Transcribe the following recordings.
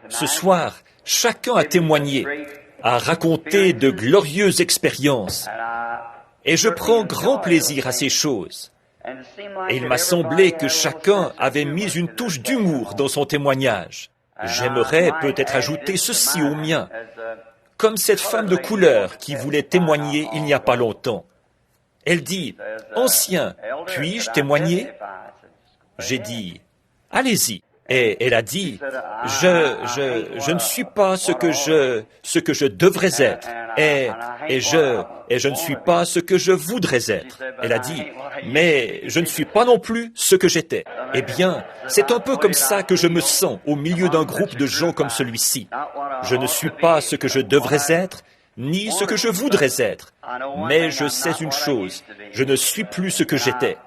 Ce soir, chacun a témoigné, a raconté de glorieuses expériences, et je prends grand plaisir à ces choses. Et il m'a semblé que chacun avait mis une touche d'humour dans son témoignage. J'aimerais peut-être ajouter ceci au mien, comme cette femme de couleur qui voulait témoigner il n'y a pas longtemps. Elle dit, « Ancien, puis-je témoigner ?» J'ai dit, « Allez-y. » Et elle a dit, « Je ne suis pas ce que je devrais être, et je ne suis pas ce que je voudrais être. » Elle a dit, « Mais je ne suis pas non plus ce que j'étais. » Eh bien, c'est un peu comme ça que je me sens au milieu d'un groupe de gens comme celui-ci. Je ne suis pas ce que je devrais être, ni ce que je voudrais être. Mais je sais une chose, je ne suis plus ce que j'étais.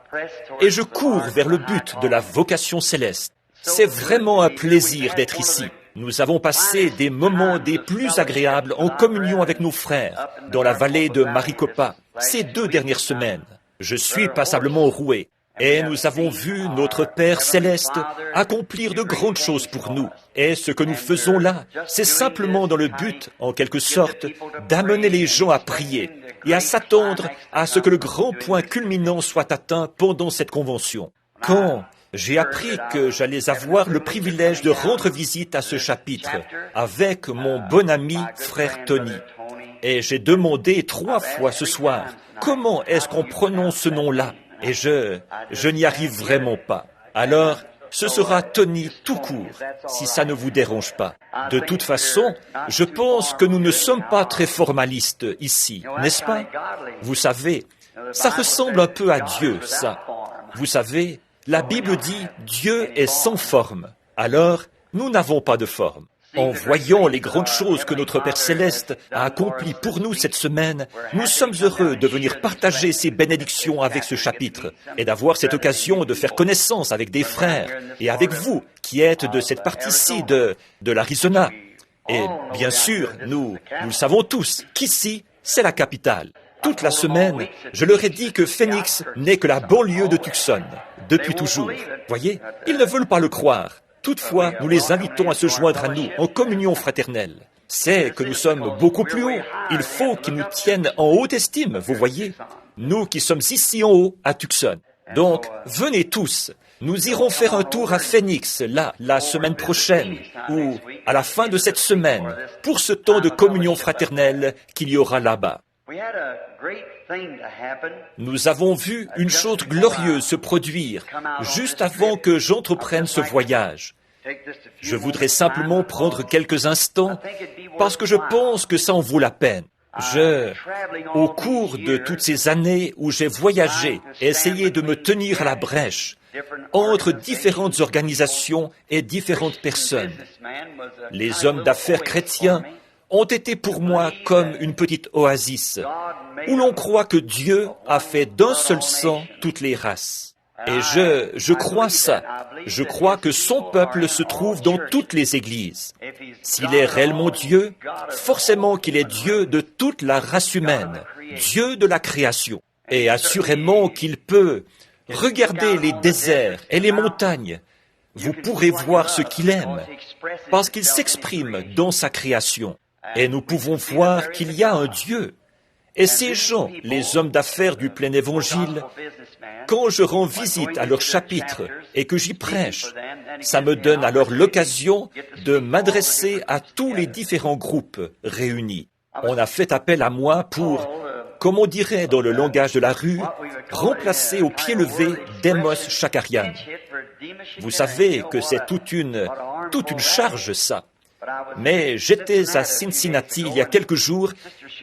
Et je cours vers le but de la vocation céleste. C'est vraiment un plaisir d'être ici. Nous avons passé des moments des plus agréables en communion avec nos frères dans la vallée de Maricopa ces 2 dernières semaines. Je suis passablement roué. Et nous avons vu notre Père Céleste accomplir de grandes choses pour nous. Et ce que nous faisons là, c'est simplement dans le but, en quelque sorte, d'amener les gens à prier et à s'attendre à ce que le grand point culminant soit atteint pendant cette convention. Quand j'ai appris que j'allais avoir le privilège de rendre visite à ce chapitre avec mon bon ami frère Tony, et j'ai demandé 3 fois ce soir, comment est-ce qu'on prononce ce nom-là? Et je n'y arrive vraiment pas. Alors, ce sera Tony tout court, si ça ne vous dérange pas. De toute façon, je pense que nous ne sommes pas très formalistes ici, n'est-ce pas? Vous savez, ça ressemble un peu à Dieu, ça. Vous savez, la Bible dit « Dieu est sans forme ». Alors, nous n'avons pas de forme. En voyant les grandes choses que notre Père Céleste a accomplies pour nous cette semaine, nous sommes heureux de venir partager ces bénédictions avec ce chapitre et d'avoir cette occasion de faire connaissance avec des frères et avec vous qui êtes de cette partie-ci de l'Arizona. Et bien sûr, nous savons tous qu'ici, c'est la capitale. Toute la semaine, je leur ai dit que Phoenix n'est que la banlieue de Tucson, depuis toujours. Voyez, ils ne veulent pas le croire. Toutefois, nous les invitons à se joindre à nous en communion fraternelle. C'est que nous sommes beaucoup plus hauts. Il faut qu'ils nous tiennent en haute estime, vous voyez. Nous qui sommes ici en haut, à Tucson. Donc, venez tous. Nous irons faire un tour à Phoenix, là, la semaine prochaine, ou à la fin de cette semaine, pour ce temps de communion fraternelle qu'il y aura là-bas. Nous avons vu une chose glorieuse se produire juste avant que j'entreprenne ce voyage. Je voudrais simplement prendre quelques instants parce que je pense que ça en vaut la peine. Au cours de toutes ces années où j'ai voyagé et essayé de me tenir à la brèche entre différentes organisations et différentes personnes, les hommes d'affaires chrétiens ont été pour moi comme une petite oasis, où l'on croit que Dieu a fait d'un seul sang toutes les races. Et je crois ça. Je crois que son peuple se trouve dans toutes les églises. S'il est réellement Dieu, forcément qu'il est Dieu de toute la race humaine, Dieu de la création. Et assurément qu'il peut regarder les déserts et les montagnes. Vous pourrez voir ce qu'il aime, parce qu'il s'exprime dans sa création. Et nous pouvons voir qu'il y a un Dieu. Et ces gens, les hommes d'affaires du plein évangile, quand je rends visite à leur chapitre et que j'y prêche, ça me donne alors l'occasion de m'adresser à tous les différents groupes réunis. On a fait appel à moi pour, comme on dirait dans le langage de la rue, remplacer au pied levé Demos Shakarian. Vous savez que c'est toute une charge, ça. Mais j'étais à Cincinnati il y a quelques jours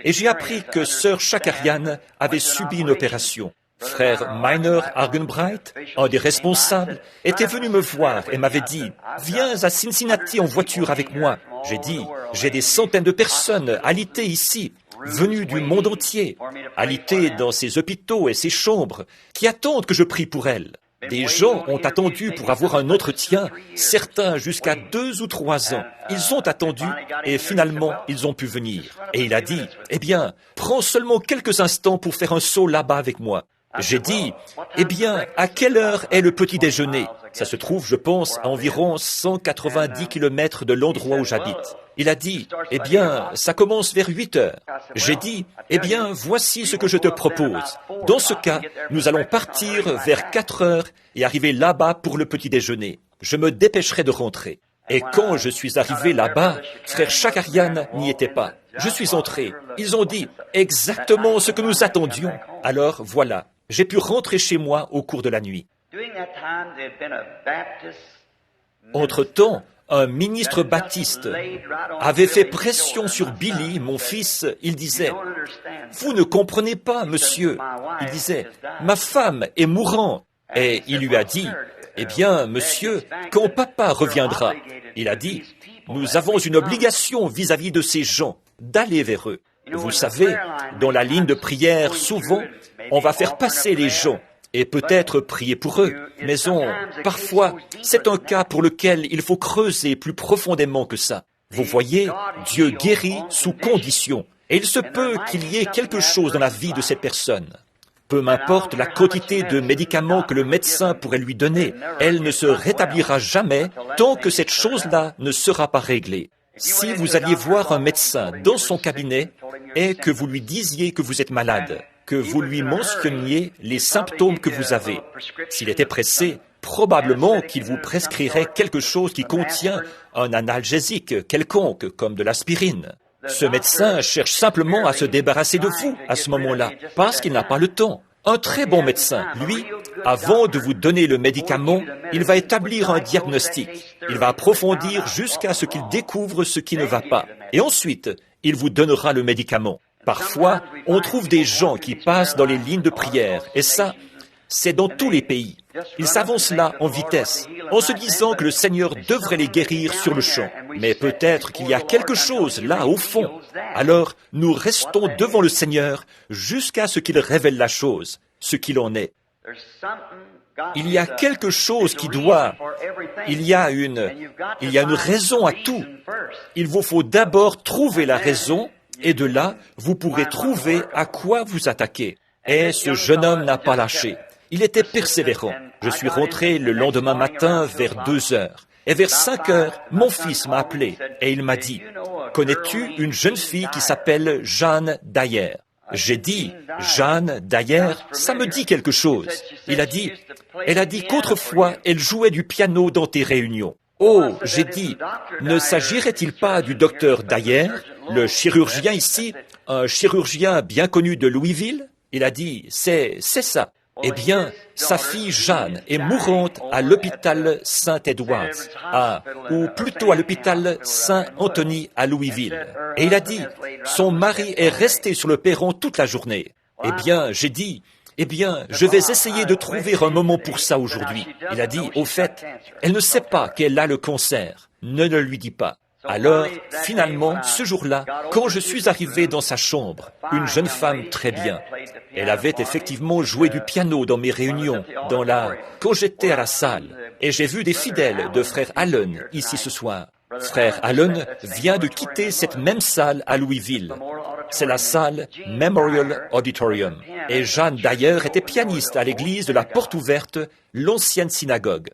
et j'ai appris que sœur Shakarian avait subi une opération. Frère Miner Argenbright, un des responsables, était venu me voir et m'avait dit « Viens à Cincinnati en voiture avec moi ». J'ai dit « J'ai des centaines de personnes alitées ici, venues du monde entier, alitées dans ces hôpitaux et ces chambres, qui attendent que je prie pour elles. » Des gens ont attendu pour avoir un entretien, certains jusqu'à 2 ou 3 ans. Ils ont attendu et finalement, ils ont pu venir. Et il a dit, « Eh bien, prends seulement quelques instants pour faire un saut là-bas avec moi. » J'ai dit, eh bien, à quelle heure est le petit déjeuner? Ça se trouve, je pense, à environ 190 kilomètres de l'endroit où j'habite. Il a dit, eh bien, ça commence vers 8 heures. J'ai dit, eh bien, voici ce que je te propose. Dans ce cas, nous allons partir vers 4 heures et arriver là-bas pour le petit déjeuner. Je me dépêcherai de rentrer. Et quand je suis arrivé là-bas, frère Shakarian n'y était pas. Je suis entré. Ils ont dit exactement ce que nous attendions. Alors, voilà, j'ai pu rentrer chez moi au cours de la nuit. Entre-temps, un ministre baptiste avait fait pression sur Billy, mon fils. Il disait, « Vous ne comprenez pas, monsieur. » Il disait, « Ma femme est mourante. » Et il lui a dit, « Eh bien, monsieur, quand papa reviendra, il a dit, « Nous avons une obligation vis-à-vis de ces gens, d'aller vers eux. » Vous savez, dans la ligne de prière, souvent, on va faire passer les gens et peut-être prier pour eux. Mais parfois, c'est un cas pour lequel il faut creuser plus profondément que ça. Vous voyez, Dieu guérit sous condition. Et il se peut qu'il y ait quelque chose dans la vie de cette personne. Peu m'importe la quantité de médicaments que le médecin pourrait lui donner, elle ne se rétablira jamais tant que cette chose-là ne sera pas réglée. Si vous alliez voir un médecin dans son cabinet et que vous lui disiez que vous êtes malade, que vous lui mentionniez les symptômes que vous avez, s'il était pressé, probablement qu'il vous prescrirait quelque chose qui contient un analgésique quelconque, comme de l'aspirine. Ce médecin cherche simplement à se débarrasser de vous à ce moment-là, parce qu'il n'a pas le temps. Un très bon médecin, lui, avant de vous donner le médicament, il va établir un diagnostic. Il va approfondir jusqu'à ce qu'il découvre ce qui ne va pas. Et ensuite, il vous donnera le médicament. Parfois, on trouve des gens qui passent dans les lignes de prière, et ça, c'est dans tous les pays. Ils s'avancent là en vitesse, en se disant que le Seigneur devrait les guérir sur le champ. Mais peut-être qu'il y a quelque chose là au fond. Alors, nous restons devant le Seigneur jusqu'à ce qu'il révèle la chose, ce qu'il en est. Il y a quelque chose qui doit... Il y a une raison à tout. Il vous faut d'abord trouver la raison, et de là, vous pourrez trouver à quoi vous attaquer. Et ce jeune homme n'a pas lâché. Il était persévérant. Je suis rentré le lendemain matin vers 2 heures. Et vers 5 heures, mon fils m'a appelé et il m'a dit, « Connais-tu une jeune fille qui s'appelle Jeanne Dyer ?» J'ai dit, « Jeanne Dyer, ça me dit quelque chose. » Elle a dit qu'autrefois, elle jouait du piano dans tes réunions. Oh, j'ai dit, ne s'agirait-il pas du docteur Dyer, le chirurgien ici, un chirurgien bien connu de Louisville? Il a dit, c'est ça. Eh bien, sa fille Jeanne est mourante à l'hôpital Saint-Edwards, ou plutôt à l'hôpital Saint-Anthony à Louisville. Et il a dit, son mari est resté sur le perron toute la journée. Eh bien, j'ai dit, je vais essayer de trouver un moment pour ça aujourd'hui. Il a dit, au fait, elle ne sait pas qu'elle a le cancer. Ne le lui dis pas. Alors, finalement, ce jour-là, quand je suis arrivé dans sa chambre, une jeune femme très bien, elle avait effectivement joué du piano dans mes réunions, quand j'étais à la salle, et j'ai vu des fidèles de frère Allen ici ce soir. Frère Allen vient de quitter cette même salle à Louisville. C'est la salle Memorial Auditorium. Et Jeanne, d'ailleurs, était pianiste à l'église de la Porte Ouverte, l'ancienne synagogue.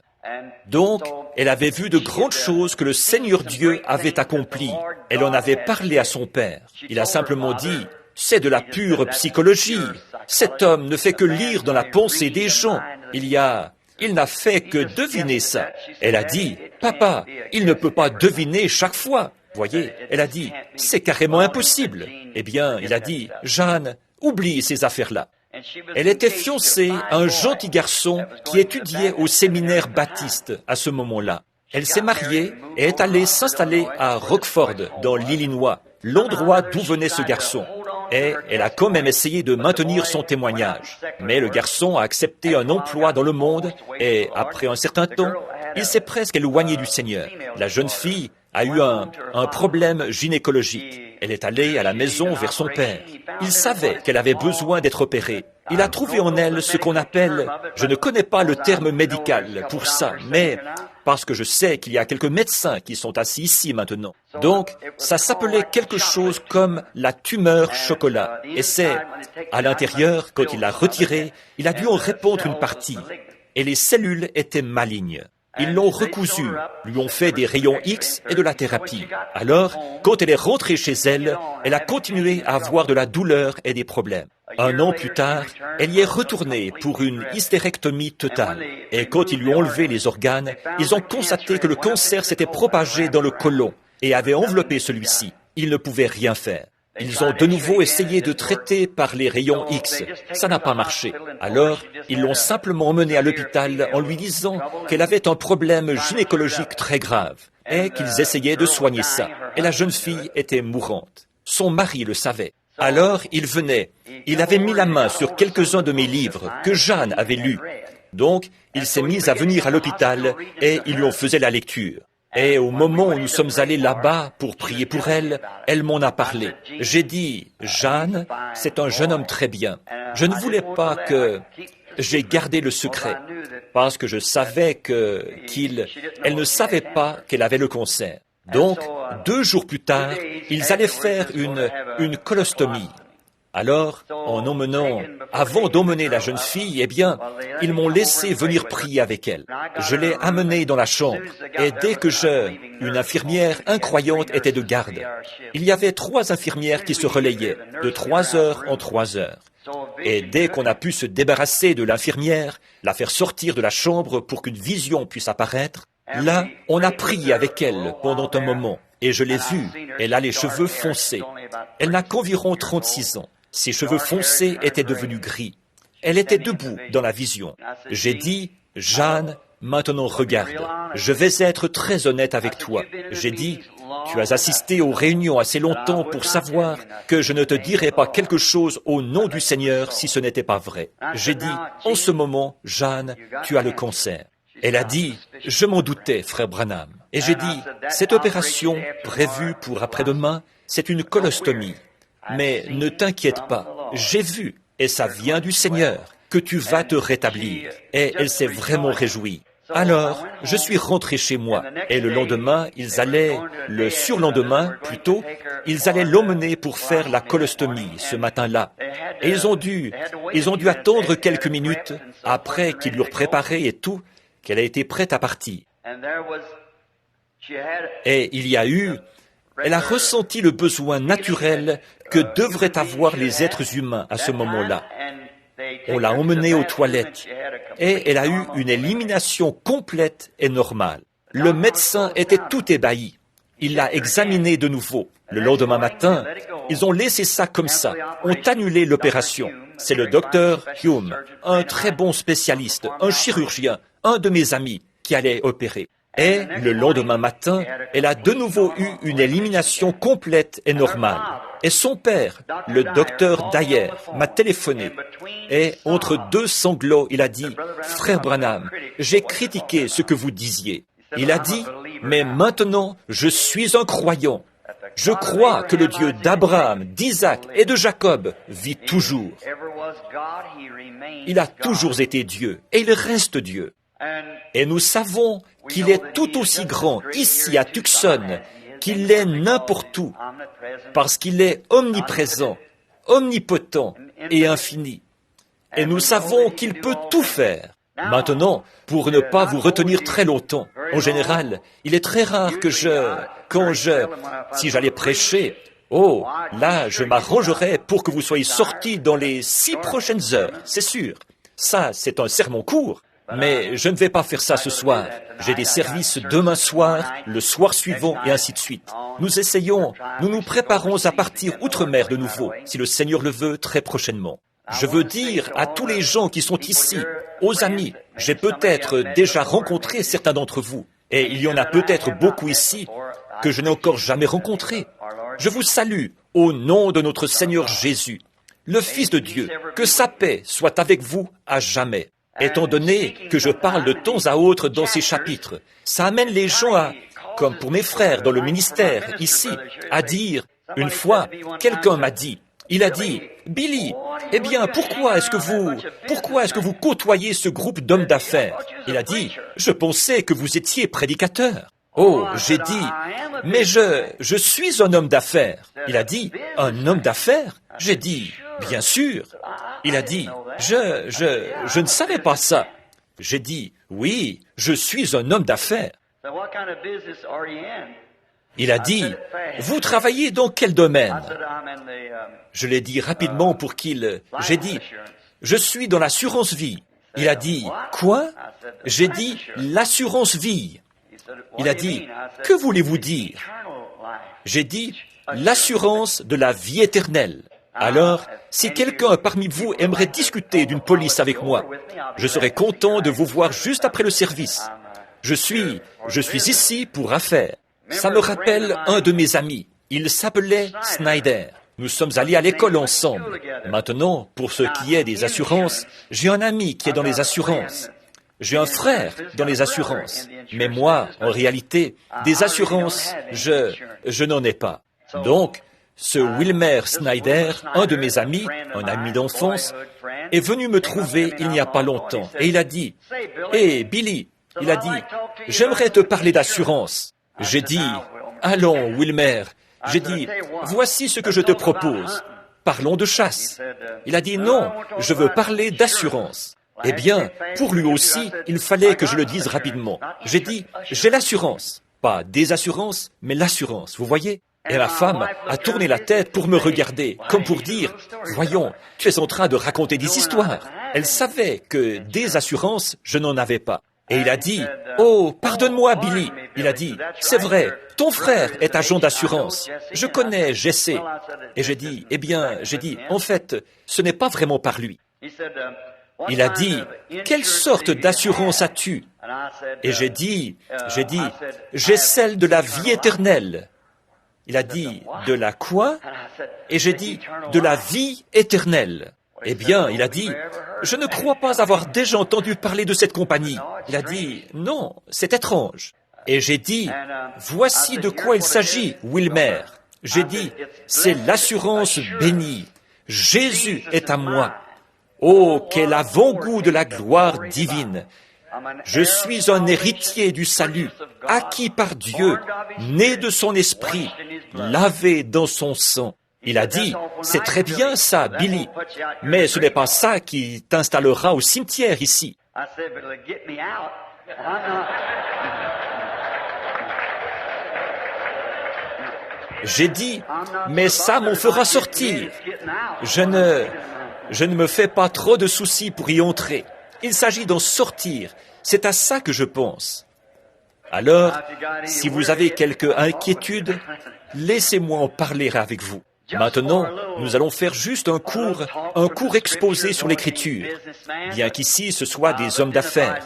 Donc, elle avait vu de grandes choses que le Seigneur Dieu avait accomplies. Elle en avait parlé à son père. Il a simplement dit, « C'est de la pure psychologie. Cet homme ne fait que lire dans la pensée des gens. Il n'a fait que deviner ça. » Elle a dit, « Papa, il ne peut pas deviner chaque fois. » Voyez, elle a dit, « C'est carrément impossible. » Eh bien, il a dit, « Jeanne, oublie ces affaires-là. » Elle était fiancée à un gentil garçon qui étudiait au séminaire baptiste à ce moment-là. Elle s'est mariée et est allée s'installer à Rockford, dans l'Illinois, l'endroit d'où venait ce garçon. Et elle a quand même essayé de maintenir son témoignage. Mais le garçon a accepté un emploi dans le monde et, après un certain temps, il s'est presque éloigné du Seigneur. La jeune fille a eu un problème gynécologique. Elle est allée à la maison vers son père. Il savait qu'elle avait besoin d'être opérée. Il a trouvé en elle ce qu'on appelle, je ne connais pas le terme médical pour ça, mais parce que je sais qu'il y a quelques médecins qui sont assis ici maintenant. Donc, ça s'appelait quelque chose comme la tumeur chocolat. Et c'est, à l'intérieur, quand il l'a retiré, il a dû en répondre une partie. Et les cellules étaient malignes. Ils l'ont recousu, lui ont fait des rayons X et de la thérapie. Alors, quand elle est rentrée chez elle, elle a continué à avoir de la douleur et des problèmes. 1 an plus tard, elle y est retournée pour une hystérectomie totale. Et quand ils lui ont enlevé les organes, ils ont constaté que le cancer s'était propagé dans le côlon et avait enveloppé celui-ci. Ils ne pouvaient rien faire. Ils ont de nouveau essayé de traiter par les rayons X. Ça n'a pas marché. Alors, ils l'ont simplement emmenée à l'hôpital en lui disant qu'elle avait un problème gynécologique très grave et qu'ils essayaient de soigner ça. Et la jeune fille était mourante. Son mari le savait. Alors, il venait. Il avait mis la main sur quelques-uns de mes livres que Jeanne avait lus. Donc, il s'est mis à venir à l'hôpital et il lui en faisait la lecture. Et au moment où nous sommes allés là-bas pour prier pour elle, elle m'en a parlé. J'ai dit, Jeanne, c'est un jeune homme très bien. Je ne voulais pas que... J'ai gardé le secret parce que je savais elle ne savait pas qu'elle avait le cancer. Donc, 2 jours plus tard, ils allaient faire une colostomie. Alors, avant d'emmener la jeune fille, ils m'ont laissé venir prier avec elle. Je l'ai amenée dans la chambre, et dès que une infirmière incroyante était de garde. Il y avait 3 infirmières qui se relayaient, de 3 heures en 3 heures. Et dès qu'on a pu se débarrasser de l'infirmière, la faire sortir de la chambre pour qu'une vision puisse apparaître, là, on a prié avec elle pendant un moment, et je l'ai vue. Elle a les cheveux foncés. Elle n'a qu'environ 36 ans. Ses cheveux foncés étaient devenus gris. Elle était debout dans la vision. J'ai dit, Jeanne, maintenant regarde, je vais être très honnête avec toi. J'ai dit, tu as assisté aux réunions assez longtemps pour savoir que je ne te dirais pas quelque chose au nom du Seigneur si ce n'était pas vrai. J'ai dit, en ce moment, Jeanne, tu as le cancer. Elle a dit, je m'en doutais, frère Branham. Et j'ai dit, cette opération prévue pour après-demain, c'est une colostomie. Mais ne t'inquiète pas, j'ai vu, et ça vient du Seigneur, que tu vas te rétablir. Et elle s'est vraiment réjouie. Alors, je suis rentré chez moi, et le surlendemain, plutôt, ils allaient l'emmener pour faire la colostomie ce matin-là. Et ils ont dû attendre quelques minutes, après qu'ils l'eurent préparée et tout, qu'elle a été prête à partir. Et elle a ressenti le besoin naturel que devraient avoir les êtres humains à ce moment-là. On l'a emmenée aux toilettes et elle a eu une élimination complète et normale. Le médecin était tout ébahi. Il l'a examinée de nouveau. Le lendemain matin, ils ont laissé ça comme ça, ont annulé l'opération. C'est le docteur Hume, un très bon spécialiste, un chirurgien, un de mes amis, qui allait opérer. Et le lendemain matin, elle a de nouveau eu une élimination complète et normale. Et son père, le docteur Dyer, m'a téléphoné. Et entre 2 sanglots, il a dit, « Frère Branham, j'ai critiqué ce que vous disiez. » Il a dit, « Mais maintenant, je suis un croyant. Je crois que le Dieu d'Abraham, d'Isaac et de Jacob vit toujours. Il a toujours été Dieu et il reste Dieu. Et nous savons qu'il est tout aussi grand ici à Tucson qu'il l'est n'importe où, parce qu'il est omniprésent, omnipotent et infini. Et nous savons qu'il peut tout faire. Maintenant, pour ne pas vous retenir très longtemps, en général, il est très rare que si j'allais prêcher, là, je m'arrangerais pour que vous soyez sortis dans les 6 prochaines heures, c'est sûr. Ça, c'est un sermon court. Mais je ne vais pas faire ça ce soir. J'ai des services demain soir, le soir suivant et ainsi de suite. Nous nous préparons à partir outre-mer de nouveau, si le Seigneur le veut, très prochainement. Je veux dire à tous les gens qui sont ici, aux amis, j'ai peut-être déjà rencontré certains d'entre vous, et il y en a peut-être beaucoup ici que je n'ai encore jamais rencontrés. Je vous salue au nom de notre Seigneur Jésus, le Fils de Dieu, que sa paix soit avec vous à jamais. Étant donné que je parle de temps à autre dans ces chapitres, ça amène les gens comme pour mes frères dans le ministère ici, à dire, une fois, quelqu'un m'a dit, Il a dit, « Billy, eh bien, pourquoi est-ce que vous côtoyez ce groupe d'hommes d'affaires ?» Il a dit, « Je pensais que vous étiez prédicateur. » Oh, j'ai dit, « Mais je suis un homme d'affaires. » Il a dit, « Un homme d'affaires ?» J'ai dit, « Bien sûr. » Il a dit, « Je ne savais pas ça. » J'ai dit, « Oui, je suis un homme d'affaires. » Il a dit, « Vous travaillez dans quel domaine ?» Je l'ai dit rapidement pour qu'il... J'ai dit, « Je suis dans l'assurance vie. » Il a dit, « Quoi ?» J'ai dit, « L'assurance vie. » Il a dit, « Que voulez-vous dire ?» J'ai dit, « L'assurance de la vie éternelle. » Alors, si quelqu'un parmi vous aimerait discuter d'une police avec moi, je serais content de vous voir juste après le service. Je suis ici pour affaires. Ça me rappelle un de mes amis. Il s'appelait Snyder. Nous sommes allés à l'école ensemble. Maintenant, pour ce qui est des assurances, j'ai un ami qui est dans les assurances. J'ai un frère dans les assurances. Mais moi, en réalité, des assurances, je n'en ai pas. Donc, ce Wilmer Snyder, un de mes amis, un ami d'enfance, est venu me trouver il n'y a pas longtemps. Et il a dit, « Hé, Billy, il a dit, j'aimerais te parler d'assurance. » J'ai dit, « Allons, Wilmer. » J'ai dit, « Voici ce que je te propose. Parlons de chasse. » Il a dit, « Non, je veux parler d'assurance. » Eh bien, pour lui aussi, il fallait que je le dise rapidement. J'ai dit, « J'ai l'assurance. » Pas des assurances, mais l'assurance, vous voyez? Et ma femme a tourné la tête pour me regarder, comme pour dire, « Voyons, tu es en train de raconter des histoires. » Elle savait que des assurances, je n'en avais pas. Et il a dit, « Oh, pardonne-moi, Billy. » Il a dit, « C'est vrai, ton frère est agent d'assurance. Je connais Jesse. » Et j'ai dit, « Eh bien, en fait, ce n'est pas vraiment par lui. » Il a dit, « Quelle sorte d'assurance as-tu » Et j'ai dit, « J'ai celle de la vie éternelle. » Il a dit, « De la quoi ?» Et j'ai dit, « De la vie éternelle. » Eh bien, il a dit, « Je ne crois pas avoir déjà entendu parler de cette compagnie. » Il a dit, « Non, c'est étrange. » Et j'ai dit, « Voici de quoi il s'agit, Wilmer. » J'ai dit, « C'est l'assurance bénie. Jésus est à moi. Oh, quel avant-goût de la gloire divine. Je suis un héritier du salut, acquis par Dieu, né de son esprit, lavé dans son sang. » Il a dit, « C'est très bien ça, Billy, mais ce n'est pas ça qui t'installera au cimetière ici. » J'ai dit, « Mais ça m'en fera sortir. Je ne me fais pas trop de soucis pour y entrer. Il s'agit d'en sortir. C'est à ça que je pense. » Alors, si vous avez quelque inquiétude, laissez-moi en parler avec vous. Maintenant, nous allons faire juste un court exposé sur l'écriture, bien qu'ici ce soit des hommes d'affaires.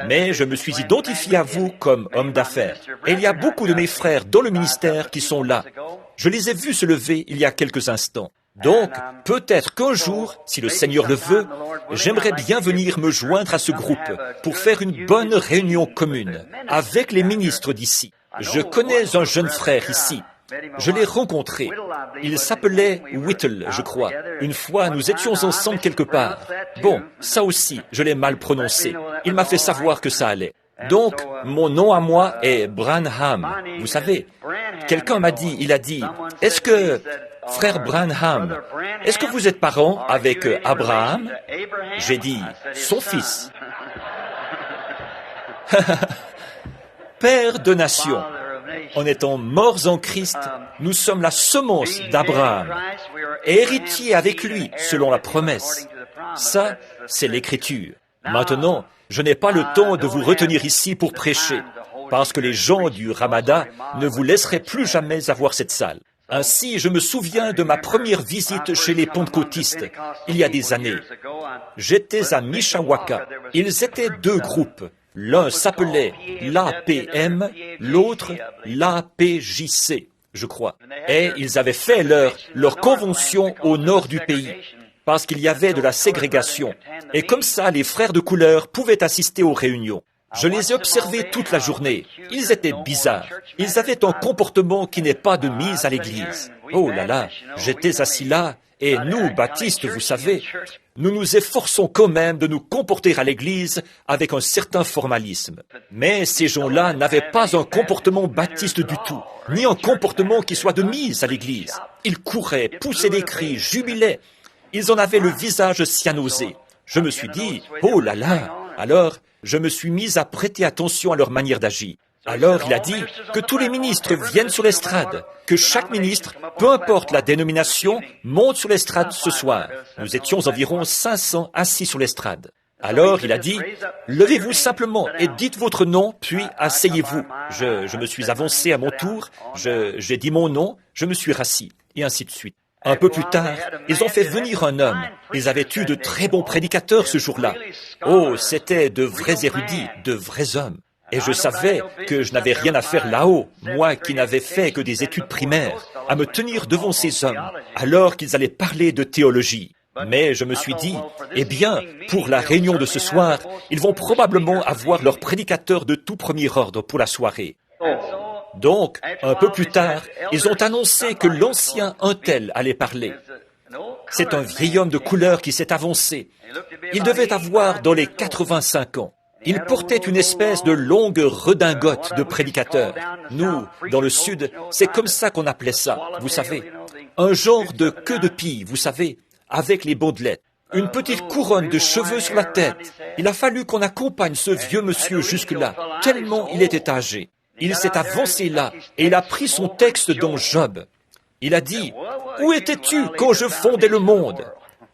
Mais je me suis identifié à vous comme homme d'affaires. Et il y a beaucoup de mes frères dans le ministère qui sont là. Je les ai vus se lever il y a quelques instants. Donc, peut-être qu'un jour, si le Seigneur le veut, j'aimerais bien venir me joindre à ce groupe pour faire une bonne réunion commune avec les ministres d'ici. Je connais un jeune frère ici. Je l'ai rencontré. Il s'appelait Whittle, je crois. Une fois, nous étions ensemble quelque part. Bon, ça aussi, je l'ai mal prononcé. Il m'a fait savoir que ça allait. Donc, mon nom à moi est Branham. Vous savez, quelqu'un m'a dit, il a dit, « Est-ce que, frère Branham, est-ce que vous êtes parent avec Abraham ?» J'ai dit, « Son fils. » Père de nation. En étant morts en Christ, nous sommes la semence d'Abraham, et héritiers avec lui, selon la promesse. Ça, c'est l'Écriture. Maintenant, je n'ai pas le temps de vous retenir ici pour prêcher, parce que les gens du Ramada ne vous laisseraient plus jamais avoir cette salle. Ainsi, je me souviens de ma première visite chez les pentecôtistes, il y a des années. J'étais à Mishawaka. Ils étaient deux groupes. L'un s'appelait l'APM, l'autre l'APJC, je crois. Et ils avaient fait leur convention au nord du pays, parce qu'il y avait de la ségrégation. Et comme ça, les frères de couleur pouvaient assister aux réunions. Je les ai observés toute la journée. Ils étaient bizarres. Ils avaient un comportement qui n'est pas de mise à l'église. Oh là là, j'étais assis là, Et nous, baptistes, vous savez, nous nous efforçons quand même de nous comporter à l'Église avec un certain formalisme. Mais ces gens-là n'avaient pas un comportement baptiste du tout, ni un comportement qui soit de mise à l'Église. Ils couraient, poussaient des cris, jubilaient. Ils en avaient le visage cyanosé. Je me suis dit, oh là là! Alors, je me suis mis à prêter attention à leur manière d'agir. Alors il a dit que tous les ministres viennent sur l'estrade, que chaque ministre, peu importe la dénomination, monte sur l'estrade ce soir. Nous étions environ 500 assis sur l'estrade. Alors il a dit, levez-vous simplement et dites votre nom, puis asseyez-vous. Je me suis avancé à mon tour, j'ai dit mon nom, je me suis rassis, et ainsi de suite. Un peu plus tard, ils ont fait venir un homme. Ils avaient eu de très bons prédicateurs ce jour-là. Oh, c'étaient de vrais érudits, de vrais hommes. Et je savais que je n'avais rien à faire là-haut, moi qui n'avais fait que des études primaires, à me tenir devant ces hommes, alors qu'ils allaient parler de théologie. Mais je me suis dit, eh bien, pour la réunion de ce soir, ils vont probablement avoir leur prédicateur de tout premier ordre pour la soirée. Donc, un peu plus tard, ils ont annoncé que l'ancien un tel allait parler. C'est un vieil homme de couleur qui s'est avancé. Il devait avoir dans les 85 ans. Il portait une espèce de longue redingote de prédicateur. Nous, dans le Sud, c'est comme ça qu'on appelait ça, vous savez. Un genre de queue de pie, vous savez, avec les bandelettes. Une petite couronne de cheveux sur la tête. Il a fallu qu'on accompagne ce vieux monsieur jusque-là, tellement il était âgé. Il s'est avancé là, et il a pris son texte dans Job. Il a dit, « Où étais-tu quand je fondais le monde?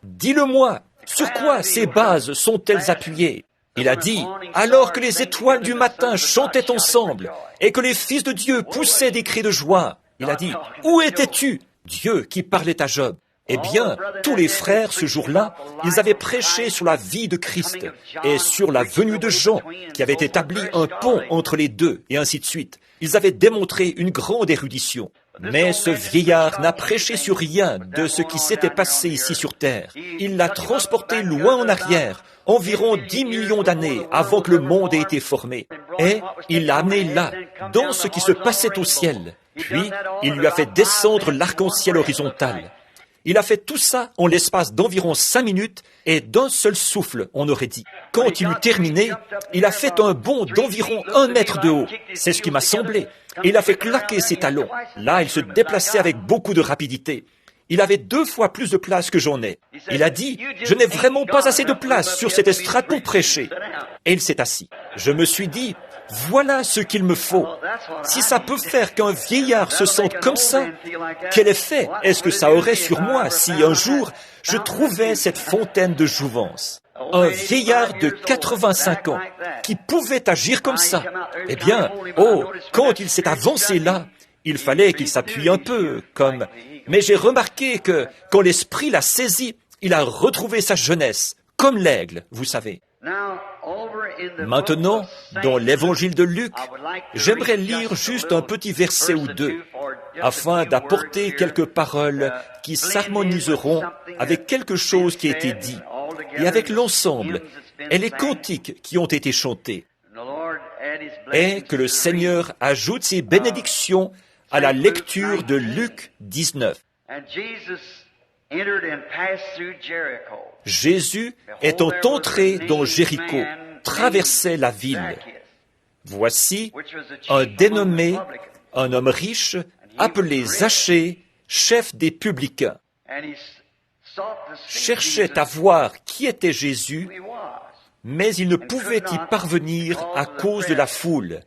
Dis-le-moi, sur quoi ces bases sont-elles appuyées? » Il a dit, alors que les étoiles du matin chantaient ensemble et que les fils de Dieu poussaient des cris de joie. Il a dit, où étais-tu? Dieu qui parlait à Job. Eh bien, tous les frères, ce jour-là, ils avaient prêché sur la vie de Christ et sur la venue de Jean, qui avait établi un pont entre les deux, et ainsi de suite. Ils avaient démontré une grande érudition. Mais ce vieillard n'a prêché sur rien de ce qui s'était passé ici sur terre. Il l'a transporté loin en arrière, environ 10 millions d'années avant que le monde ait été formé. Et il l'a amené là, dans ce qui se passait au ciel. Puis, il lui a fait descendre l'arc-en-ciel horizontal. Il a fait tout ça en l'espace d'environ 5 minutes et d'un seul souffle, on aurait dit. Quand il eut terminé, il a fait un bond d'environ 1 mètre de haut. C'est ce qui m'a semblé. Et il a fait claquer ses talons. Là, il se déplaçait avec beaucoup de rapidité. Il avait 2 fois plus de place que j'en ai. Il a dit, je n'ai vraiment pas assez de place sur cette estrade pour prêcher. Et il s'est assis. Je me suis dit, voilà ce qu'il me faut. Si ça peut faire qu'un vieillard se sente comme ça, quel effet est-ce que ça aurait sur moi si un jour je trouvais cette fontaine de jouvence? Un vieillard de 85 ans qui pouvait agir comme ça. Eh bien, quand il s'est avancé là, il fallait qu'il s'appuie un peu, comme... Mais j'ai remarqué que quand l'esprit l'a saisi, il a retrouvé sa jeunesse, comme l'aigle, vous savez. Maintenant, dans l'évangile de Luc, j'aimerais lire juste un petit verset ou deux, afin d'apporter quelques paroles qui s'harmoniseront avec quelque chose qui a été dit, et avec l'ensemble, et les cantiques qui ont été chantés. Et que le Seigneur ajoute ses bénédictions à la lecture de Luc 19. Jésus, étant entré dans Jéricho, traversait la ville. Voici un dénommé, un homme riche, appelé Zachée, chef des publicains, cherchait à voir qui était Jésus, mais il ne pouvait y parvenir à cause de la foule.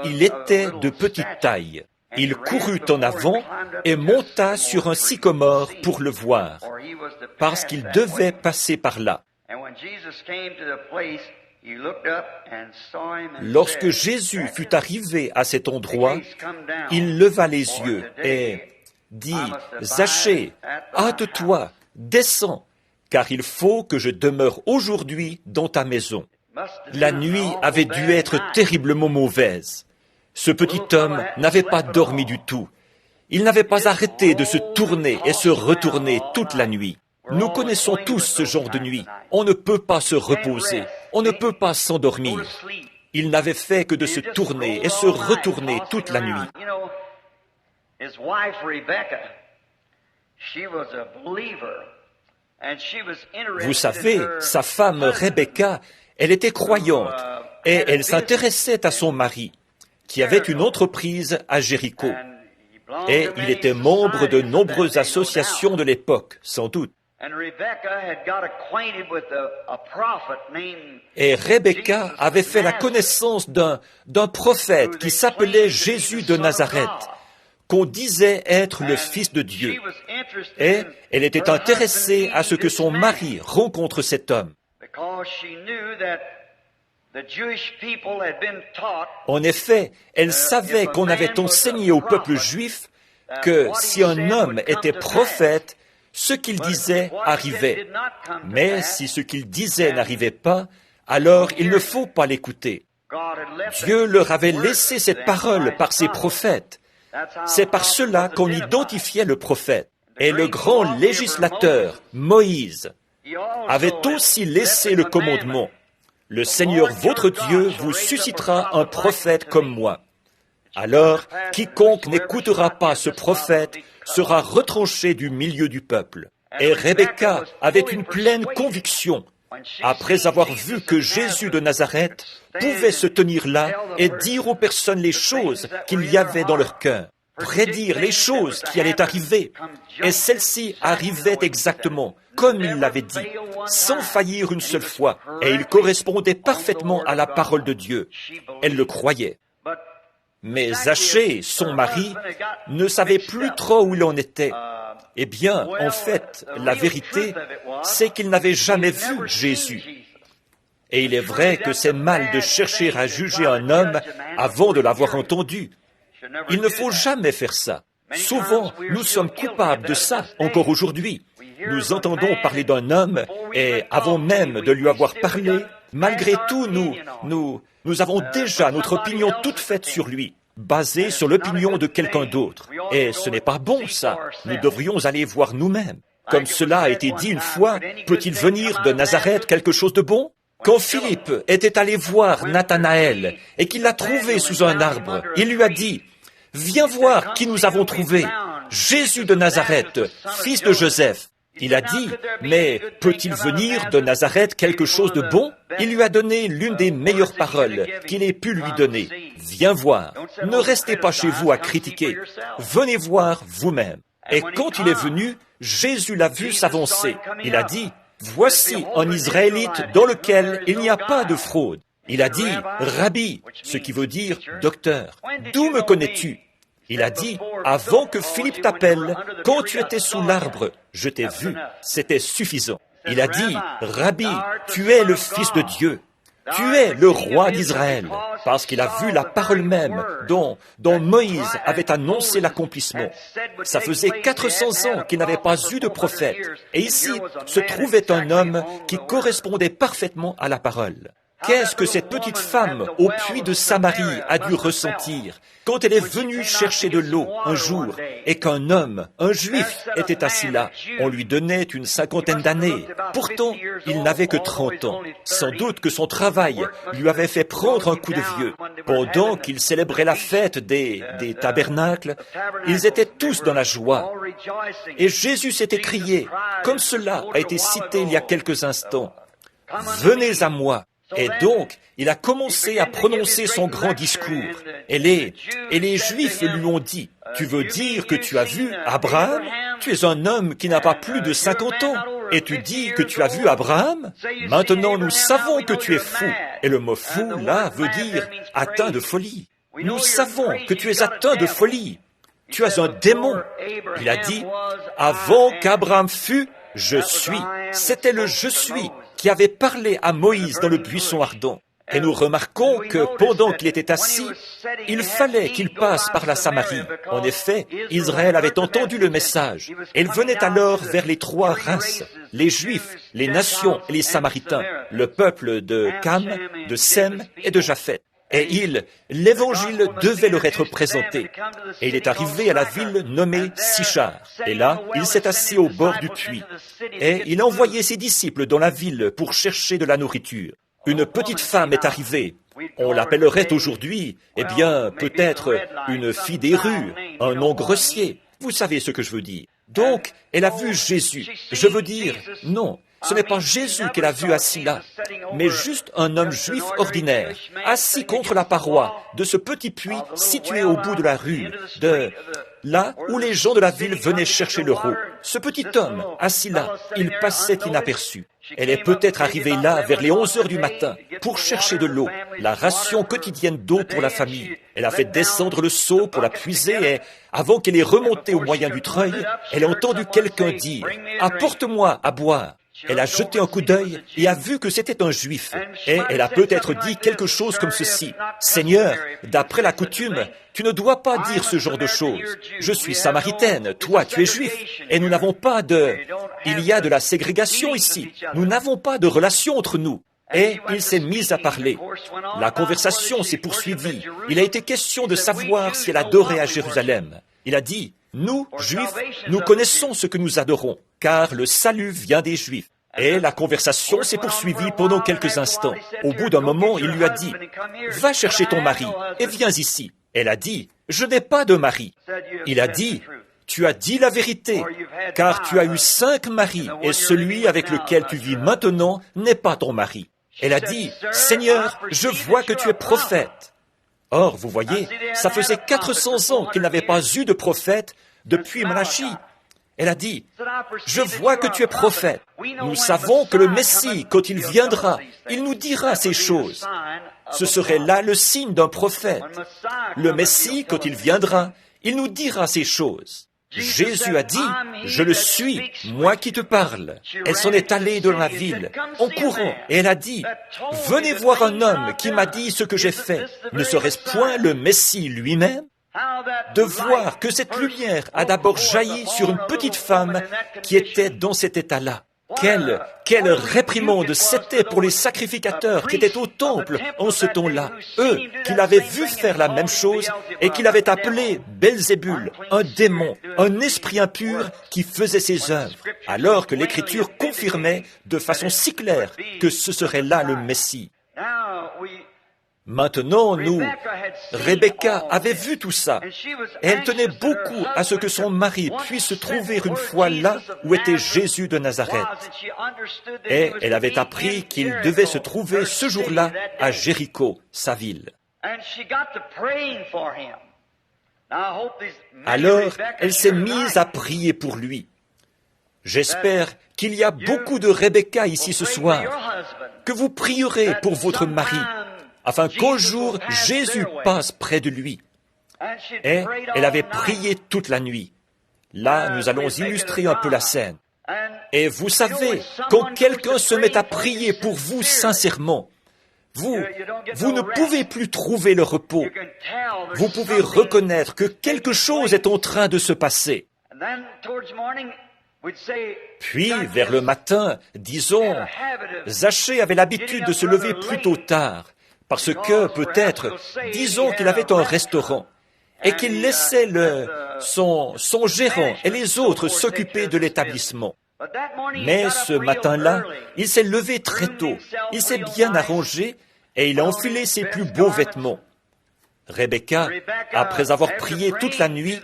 Il était de petite taille. Il courut en avant et monta sur un sycomore pour le voir, parce qu'il devait passer par là. Lorsque Jésus fut arrivé à cet endroit, il leva les yeux et dit, « Zachée, hâte-toi, descends, car il faut que je demeure aujourd'hui dans ta maison. » La nuit avait dû être terriblement mauvaise. Ce petit homme n'avait pas dormi du tout. Il n'avait pas arrêté de se tourner et se retourner toute la nuit. Nous connaissons tous ce genre de nuit. On ne peut pas se reposer. On ne peut pas s'endormir. Il n'avait fait que de se tourner et se retourner toute la nuit. Vous savez, sa femme Rebecca, elle était croyante et elle s'intéressait à son mari, qui avait une entreprise à Jéricho. Et il était membre de nombreuses associations de l'époque, sans doute. Et Rebecca avait fait la connaissance d'un prophète qui s'appelait Jésus de Nazareth, qu'on disait être le Fils de Dieu. Et elle était intéressée à ce que son mari rencontre cet homme. En effet, elle savait qu'on avait enseigné au peuple juif que si un homme était prophète, ce qu'il disait arrivait. Mais si ce qu'il disait n'arrivait pas, alors il ne faut pas l'écouter. Dieu leur avait laissé cette parole par ses prophètes. C'est par cela qu'on identifiait le prophète. Et le grand législateur, Moïse, avait aussi laissé le commandement. Le Seigneur votre Dieu vous suscitera un prophète comme moi. Alors, quiconque n'écoutera pas ce prophète sera retranché du milieu du peuple. Et Rebecca avait une pleine conviction, après avoir vu que Jésus de Nazareth pouvait se tenir là et dire aux personnes les choses qu'il y avait dans leur cœur, prédire les choses qui allaient arriver. Et celles-ci arrivaient exactement comme il l'avait dit, sans faillir une seule fois, et il correspondait parfaitement à la parole de Dieu. Elle le croyait. Mais Zachée, son mari, ne savait plus trop où il en était. Eh bien, en fait, la vérité, c'est qu'il n'avait jamais vu Jésus. Et il est vrai que c'est mal de chercher à juger un homme avant de l'avoir entendu. Il ne faut jamais faire ça. Souvent, nous sommes coupables de ça, encore aujourd'hui. Nous entendons parler d'un homme, et avant même de lui avoir parlé, malgré tout, nous avons déjà notre opinion toute faite sur lui, basée sur l'opinion de quelqu'un d'autre. Et ce n'est pas bon, ça. Nous devrions aller voir nous-mêmes. Comme cela a été dit une fois, peut-il venir de Nazareth quelque chose de bon? Quand Philippe était allé voir Nathanaël et qu'il l'a trouvé sous un arbre, il lui a dit, « Viens voir qui nous avons trouvé, Jésus de Nazareth, fils de Joseph. » Il a dit, « Mais peut-il venir de Nazareth quelque chose de bon ?» Il lui a donné l'une des meilleures paroles qu'il ait pu lui donner. « Viens voir. Ne restez pas chez vous à critiquer. Venez voir vous-même. » Et quand il est venu, Jésus l'a vu s'avancer. Il a dit, « Voici un Israélite dans lequel il n'y a pas de fraude. » Il a dit, « Rabbi », ce qui veut dire « docteur. » « D'où me connais-tu » Il a dit, « Avant que Philippe t'appelle, quand tu étais sous l'arbre, je t'ai vu. » C'était suffisant. Il a dit, « Rabbi, tu es le Fils de Dieu. Tu es le roi d'Israël. » Parce qu'il a vu la parole même dont Moïse avait annoncé l'accomplissement. Ça faisait 400 ans qu'il n'avait pas eu de prophète. Et ici se trouvait un homme qui correspondait parfaitement à la parole. Qu'est-ce que cette petite femme au puits de Samarie a dû ressentir quand elle est venue chercher de l'eau un jour et qu'un homme, un juif, était assis là? On lui donnait une 50aine d'années. Pourtant, il n'avait que 30 ans. Sans doute que son travail lui avait fait prendre un coup de vieux. Pendant qu'ils célébraient la fête des tabernacles, ils étaient tous dans la joie. Et Jésus s'est écrié, comme cela a été cité il y a quelques instants, « Venez à moi ». Et donc, il a commencé à prononcer son grand discours. Et les Juifs lui ont dit, « Tu veux dire que tu as vu Abraham? Tu es un homme qui n'a pas plus de 50 ans. Et tu dis que tu as vu Abraham? Maintenant, nous savons que tu es fou. » Et le mot « fou » là veut dire « atteint de folie ». Nous savons que tu es atteint de folie. Tu as un démon. Il a dit, « Avant qu'Abraham fût, je suis. » C'était le « je suis » qui avait parlé à Moïse dans le buisson ardent. Et nous remarquons que pendant qu'il était assis, il fallait qu'il passe par la Samarie. En effet, Israël avait entendu le message. Elle venait alors vers les trois races, les Juifs, les nations et les Samaritains, le peuple de Cam, de Sem et de Japheth. Et l'évangile devait leur être présenté. Et il est arrivé à la ville nommée Sichar. Et là, il s'est assis au bord du puits. Et il a envoyé ses disciples dans la ville pour chercher de la nourriture. Une petite femme est arrivée. On l'appellerait aujourd'hui, eh bien, peut-être une fille des rues, un nom grossier. Vous savez ce que je veux dire. Donc, elle a vu Jésus. Je veux dire, non, ce n'est pas Jésus qu'elle a vu assis là, mais juste un homme juif ordinaire, assis contre la paroi de ce petit puits situé au bout de la rue, de là où les gens de la ville venaient chercher leur eau. Ce petit homme, assis là, il passait inaperçu. Elle est peut-être arrivée là vers les 11 heures du matin pour chercher de l'eau, la ration quotidienne d'eau pour la famille. Elle a fait descendre le seau pour la puiser et, avant qu'elle ait remonté au moyen du treuil, elle a entendu quelqu'un dire « Apporte-moi à boire ». Elle a jeté un coup d'œil et a vu que c'était un juif. Et elle a peut-être dit quelque chose comme ceci. « Seigneur, d'après la coutume, tu ne dois pas dire ce genre de choses. Je suis samaritaine, toi tu es juif, et nous n'avons pas de... Il y a de la ségrégation ici. Nous n'avons pas de relation entre nous. » Et il s'est mis à parler. La conversation s'est poursuivie. Il a été question de savoir si elle adorait à Jérusalem. Il a dit, « Nous, Juifs, nous connaissons ce que nous adorons, car le salut vient des Juifs. » Et la conversation s'est poursuivie pendant quelques instants. Au bout d'un moment, il lui a dit, « Va chercher ton mari et viens ici. » Elle a dit, « Je n'ai pas de mari. » Il a dit, « Tu as dit la vérité, car tu as eu 5 maris, et celui avec lequel tu vis maintenant n'est pas ton mari. » Elle a dit, « Seigneur, je vois que tu es prophète. » Or, vous voyez, ça faisait 400 ans qu'il n'avait pas eu de prophète depuis Malachi. Elle a dit, « Je vois que tu es prophète. Nous savons que le Messie, quand il viendra, il nous dira ces choses. Ce serait là le signe d'un prophète. Le Messie, quand il viendra, il nous dira ces choses. » Jésus a dit, « Je le suis, moi qui te parle. » Elle s'en est allée dans la ville, en courant, et elle a dit, « Venez voir un homme qui m'a dit ce que j'ai fait. Ne serait-ce point le Messie lui-même » De voir que cette lumière a d'abord jailli sur une petite femme qui était dans cet état-là. Quelle réprimande c'était pour les sacrificateurs qui étaient au temple en ce temps-là, eux qui l'avaient vu faire la même chose et qui l'avaient appelé Belzébul, un démon, un esprit impur qui faisait ses œuvres, alors que l'Écriture confirmait de façon si claire que ce serait là le Messie. Maintenant, Rebecca avait vu tout ça. Elle tenait beaucoup à ce que son mari puisse trouver une fois là où était Jésus de Nazareth. Et elle avait appris qu'il devait se trouver ce jour-là à Jéricho, sa ville. Alors, elle s'est mise à prier pour lui. J'espère qu'il y a beaucoup de Rebecca ici ce soir, que vous prierez pour votre mari, afin qu'un jour Jésus passe près de lui. Et elle avait prié toute la nuit. Là, nous allons illustrer un peu la scène. Et vous savez, quand quelqu'un se met à prier pour vous sincèrement, vous ne pouvez plus trouver le repos. Vous pouvez reconnaître que quelque chose est en train de se passer. Puis, vers le matin, disons, Zachée avait l'habitude de se lever plutôt tard, parce que, peut-être, disons qu'il avait un restaurant, et qu'il laissait son gérant et les autres s'occuper de l'établissement. Mais ce matin-là, il s'est levé très tôt, il s'est bien arrangé, et il a enfilé ses plus beaux vêtements. Rebecca, après avoir prié toute la nuit,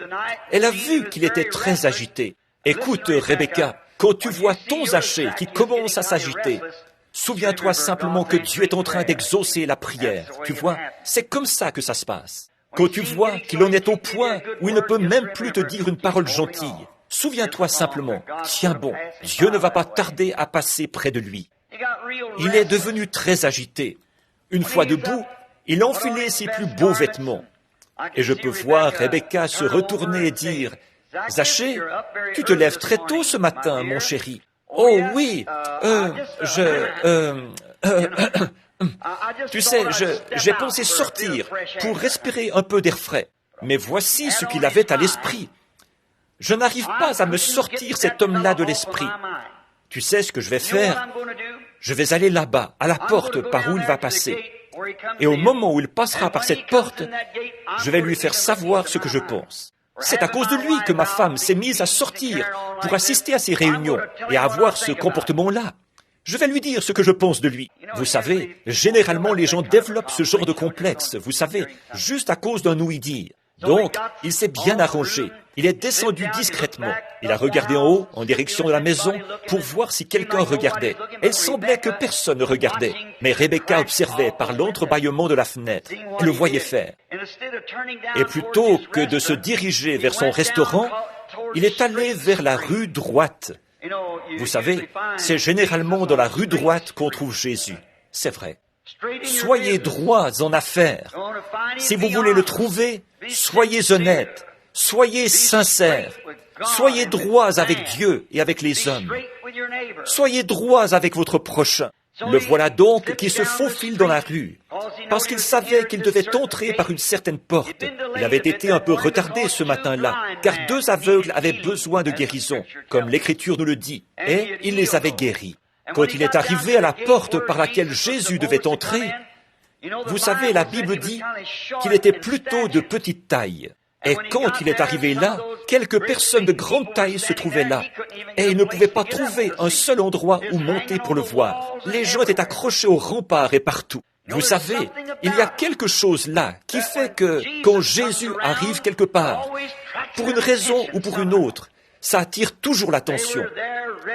elle a vu qu'il était très agité. Écoute, Rebecca, quand tu vois ton Zachée qui commence à s'agiter, souviens-toi simplement que Dieu est en train d'exaucer la prière. Tu vois, c'est comme ça que ça se passe. Quand tu vois qu'il en est au point où il ne peut même plus te dire une parole gentille, souviens-toi simplement, tiens bon, Dieu ne va pas tarder à passer près de lui. Il est devenu très agité. Une fois debout, il a enfilé ses plus beaux vêtements. Et je peux voir Rebecca se retourner et dire, « Zachée, tu te lèves très tôt ce matin, mon chéri. » « Oh oui, tu sais, j'ai pensé sortir pour respirer un peu d'air frais. Mais voici ce qu'il avait à l'esprit. Je n'arrive pas à me sortir cet homme-là de l'esprit. Tu sais ce que je vais faire? Je vais aller là-bas, à la porte par où il va passer. Et au moment où il passera par cette porte, je vais lui faire savoir ce que je pense. C'est à cause de lui que ma femme s'est mise à sortir pour assister à ces réunions et à avoir ce comportement-là. Je vais lui dire ce que je pense de lui. Vous savez, généralement les gens développent ce genre de complexe, vous savez, juste à cause d'un ouï-dire. Donc, il s'est bien arrangé. Il est descendu discrètement. Il a regardé en haut, en direction de la maison, pour voir si quelqu'un regardait. Il semblait que personne ne regardait, mais Rebecca observait par l'entrebâillement de la fenêtre. Elle le voyait faire. Et plutôt que de se diriger vers son restaurant, il est allé vers la rue droite. Vous savez, c'est généralement dans la rue droite qu'on trouve Jésus. C'est vrai. Soyez droits en affaires. Si vous voulez le trouver, soyez honnêtes, soyez sincères, soyez droits avec Dieu et avec les hommes. Soyez droits avec votre prochain. Le voilà donc qui se faufile dans la rue, parce qu'il savait qu'il devait entrer par une certaine porte. Il avait été un peu retardé ce matin-là, car 2 aveugles avaient besoin de guérison, comme l'Écriture nous le dit, et il les avait guéris. Quand il est arrivé à la porte par laquelle Jésus devait entrer, vous savez, la Bible dit qu'il était plutôt de petite taille. Et quand il est arrivé là, quelques personnes de grande taille se trouvaient là, et il ne pouvait pas trouver un seul endroit où monter pour le voir. Les gens étaient accrochés aux remparts et partout. Vous savez, il y a quelque chose là qui fait que quand Jésus arrive quelque part, pour une raison ou pour une autre, ça attire toujours l'attention.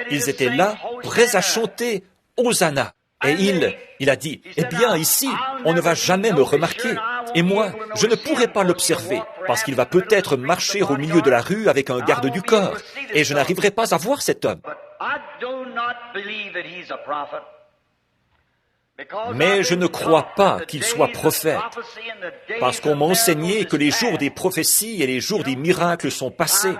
Ils étaient là, prêts à chanter « Hosanna ». Et il a dit, « Eh bien, ici, on ne va jamais me remarquer. Et moi, je ne pourrai pas l'observer, parce qu'il va peut-être marcher au milieu de la rue avec un garde du corps, et je n'arriverai pas à voir cet homme. » Mais je ne crois pas qu'il soit prophète, parce qu'on m'a enseigné que les jours des prophéties et les jours des miracles sont passés.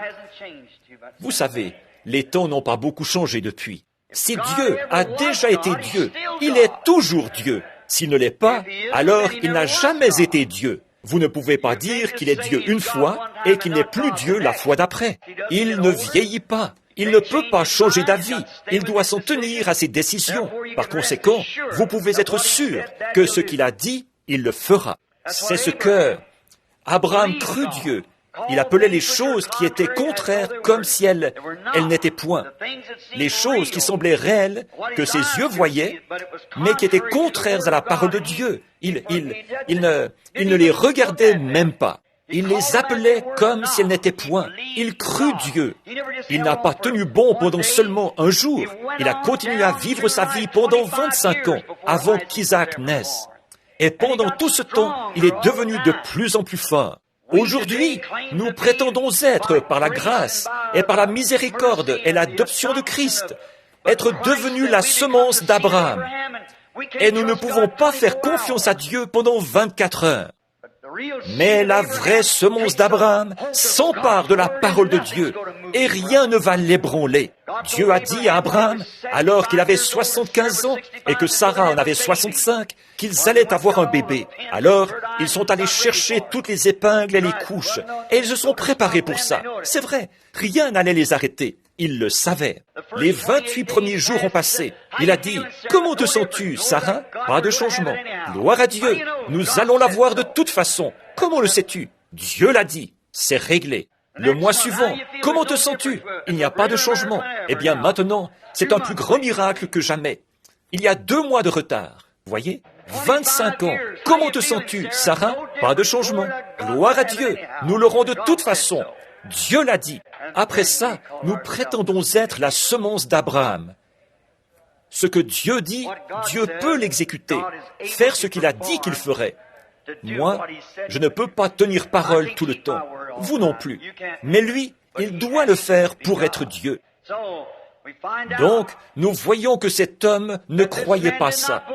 Vous savez, les temps n'ont pas beaucoup changé depuis. Si Dieu a déjà été Dieu, il est toujours Dieu. S'il ne l'est pas, alors il n'a jamais été Dieu. Vous ne pouvez pas dire qu'il est Dieu une fois et qu'il n'est plus Dieu la fois d'après. Il ne vieillit pas. Il ne peut pas changer d'avis. Il doit s'en tenir à ses décisions. Par conséquent, vous pouvez être sûr que ce qu'il a dit, il le fera. C'est ce que Abraham crut Dieu. Il appelait les choses qui étaient contraires comme si elles n'étaient point. Les choses qui semblaient réelles, que ses yeux voyaient, mais qui étaient contraires à la parole de Dieu. Il ne les regardait même pas. Il les appelait comme si elles n'étaient point. Il crut Dieu. Il n'a pas tenu bon pendant seulement un jour. Il a continué à vivre sa vie pendant 25 ans, avant qu'Isaac naisse. Et pendant tout ce temps, il est devenu de plus en plus fort. Aujourd'hui, nous prétendons être, par la grâce et par la miséricorde et l'adoption de Christ, être devenus la semence d'Abraham. Et nous ne pouvons pas faire confiance à Dieu pendant 24 heures. Mais la vraie semence d'Abraham s'empare de la parole de Dieu et rien ne va l'ébranler. Dieu a dit à Abraham, alors qu'il avait 75 ans et que Sarah en avait 65, qu'ils allaient avoir un bébé. Alors, ils sont allés chercher toutes les épingles et les couches et ils se sont préparés pour ça. C'est vrai, rien n'allait les arrêter. Il le savait. Les 28 premiers jours ont passé. Il a dit, « Comment te sens-tu, Sarah ?» Pas de changement. Gloire à Dieu. Nous allons la voir de toute façon. Comment le sais-tu? Dieu l'a dit. C'est réglé. Le mois suivant, comment te sens-tu? Il n'y a pas de changement. Eh bien, maintenant, c'est un plus grand miracle que jamais. Il y a 2 mois de retard. Voyez? 25 ans. Comment te sens-tu, Sarah? Pas de changement. Gloire à Dieu. Nous l'aurons de toute façon. Dieu l'a dit. Après ça, nous prétendons être la semence d'Abraham. Ce que Dieu dit, Dieu peut l'exécuter, faire ce qu'il a dit qu'il ferait. Moi, je ne peux pas tenir parole tout le temps. Vous non plus. Mais lui, il doit le faire pour être Dieu. Donc, nous voyons que cet homme ne croyait pas ça.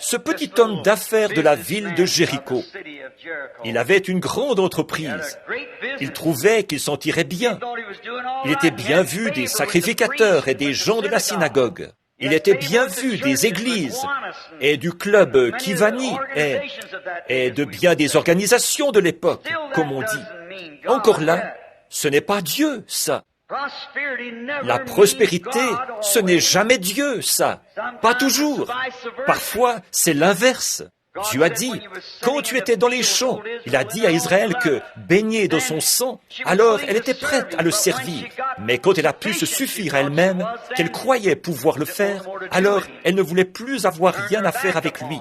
Ce petit homme d'affaires de la ville de Jéricho, il avait une grande entreprise. Il trouvait qu'il s'en tirait bien. Il était bien vu des sacrificateurs et des gens de la synagogue. Il était bien vu des églises et du club Kivani et de bien des organisations de l'époque, comme on dit. Encore là, ce n'est pas Dieu, ça. La prospérité, ce n'est jamais Dieu, ça. Pas toujours. Parfois, c'est l'inverse. Dieu a dit, quand tu étais dans les champs, il a dit à Israël que, baignée dans son sang, alors elle était prête à le servir. Mais quand elle a pu se suffire à elle-même, qu'elle croyait pouvoir le faire, alors elle ne voulait plus avoir rien à faire avec lui.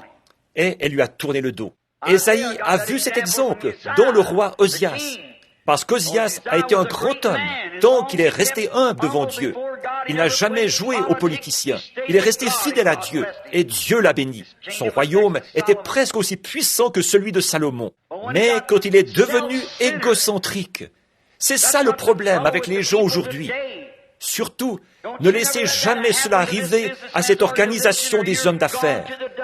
Et elle lui a tourné le dos. Ésaïe a vu cet exemple dans le roi Osias. Parce qu'Ozias a été un grand homme, tant qu'il est resté humble devant Dieu. Il n'a jamais joué aux politiciens. Il est resté fidèle à Dieu, et Dieu l'a béni. Son royaume était presque aussi puissant que celui de Salomon. Mais quand il est devenu égocentrique, c'est ça le problème avec les gens aujourd'hui. Surtout, ne laissez jamais cela arriver à cette organisation des hommes d'affaires.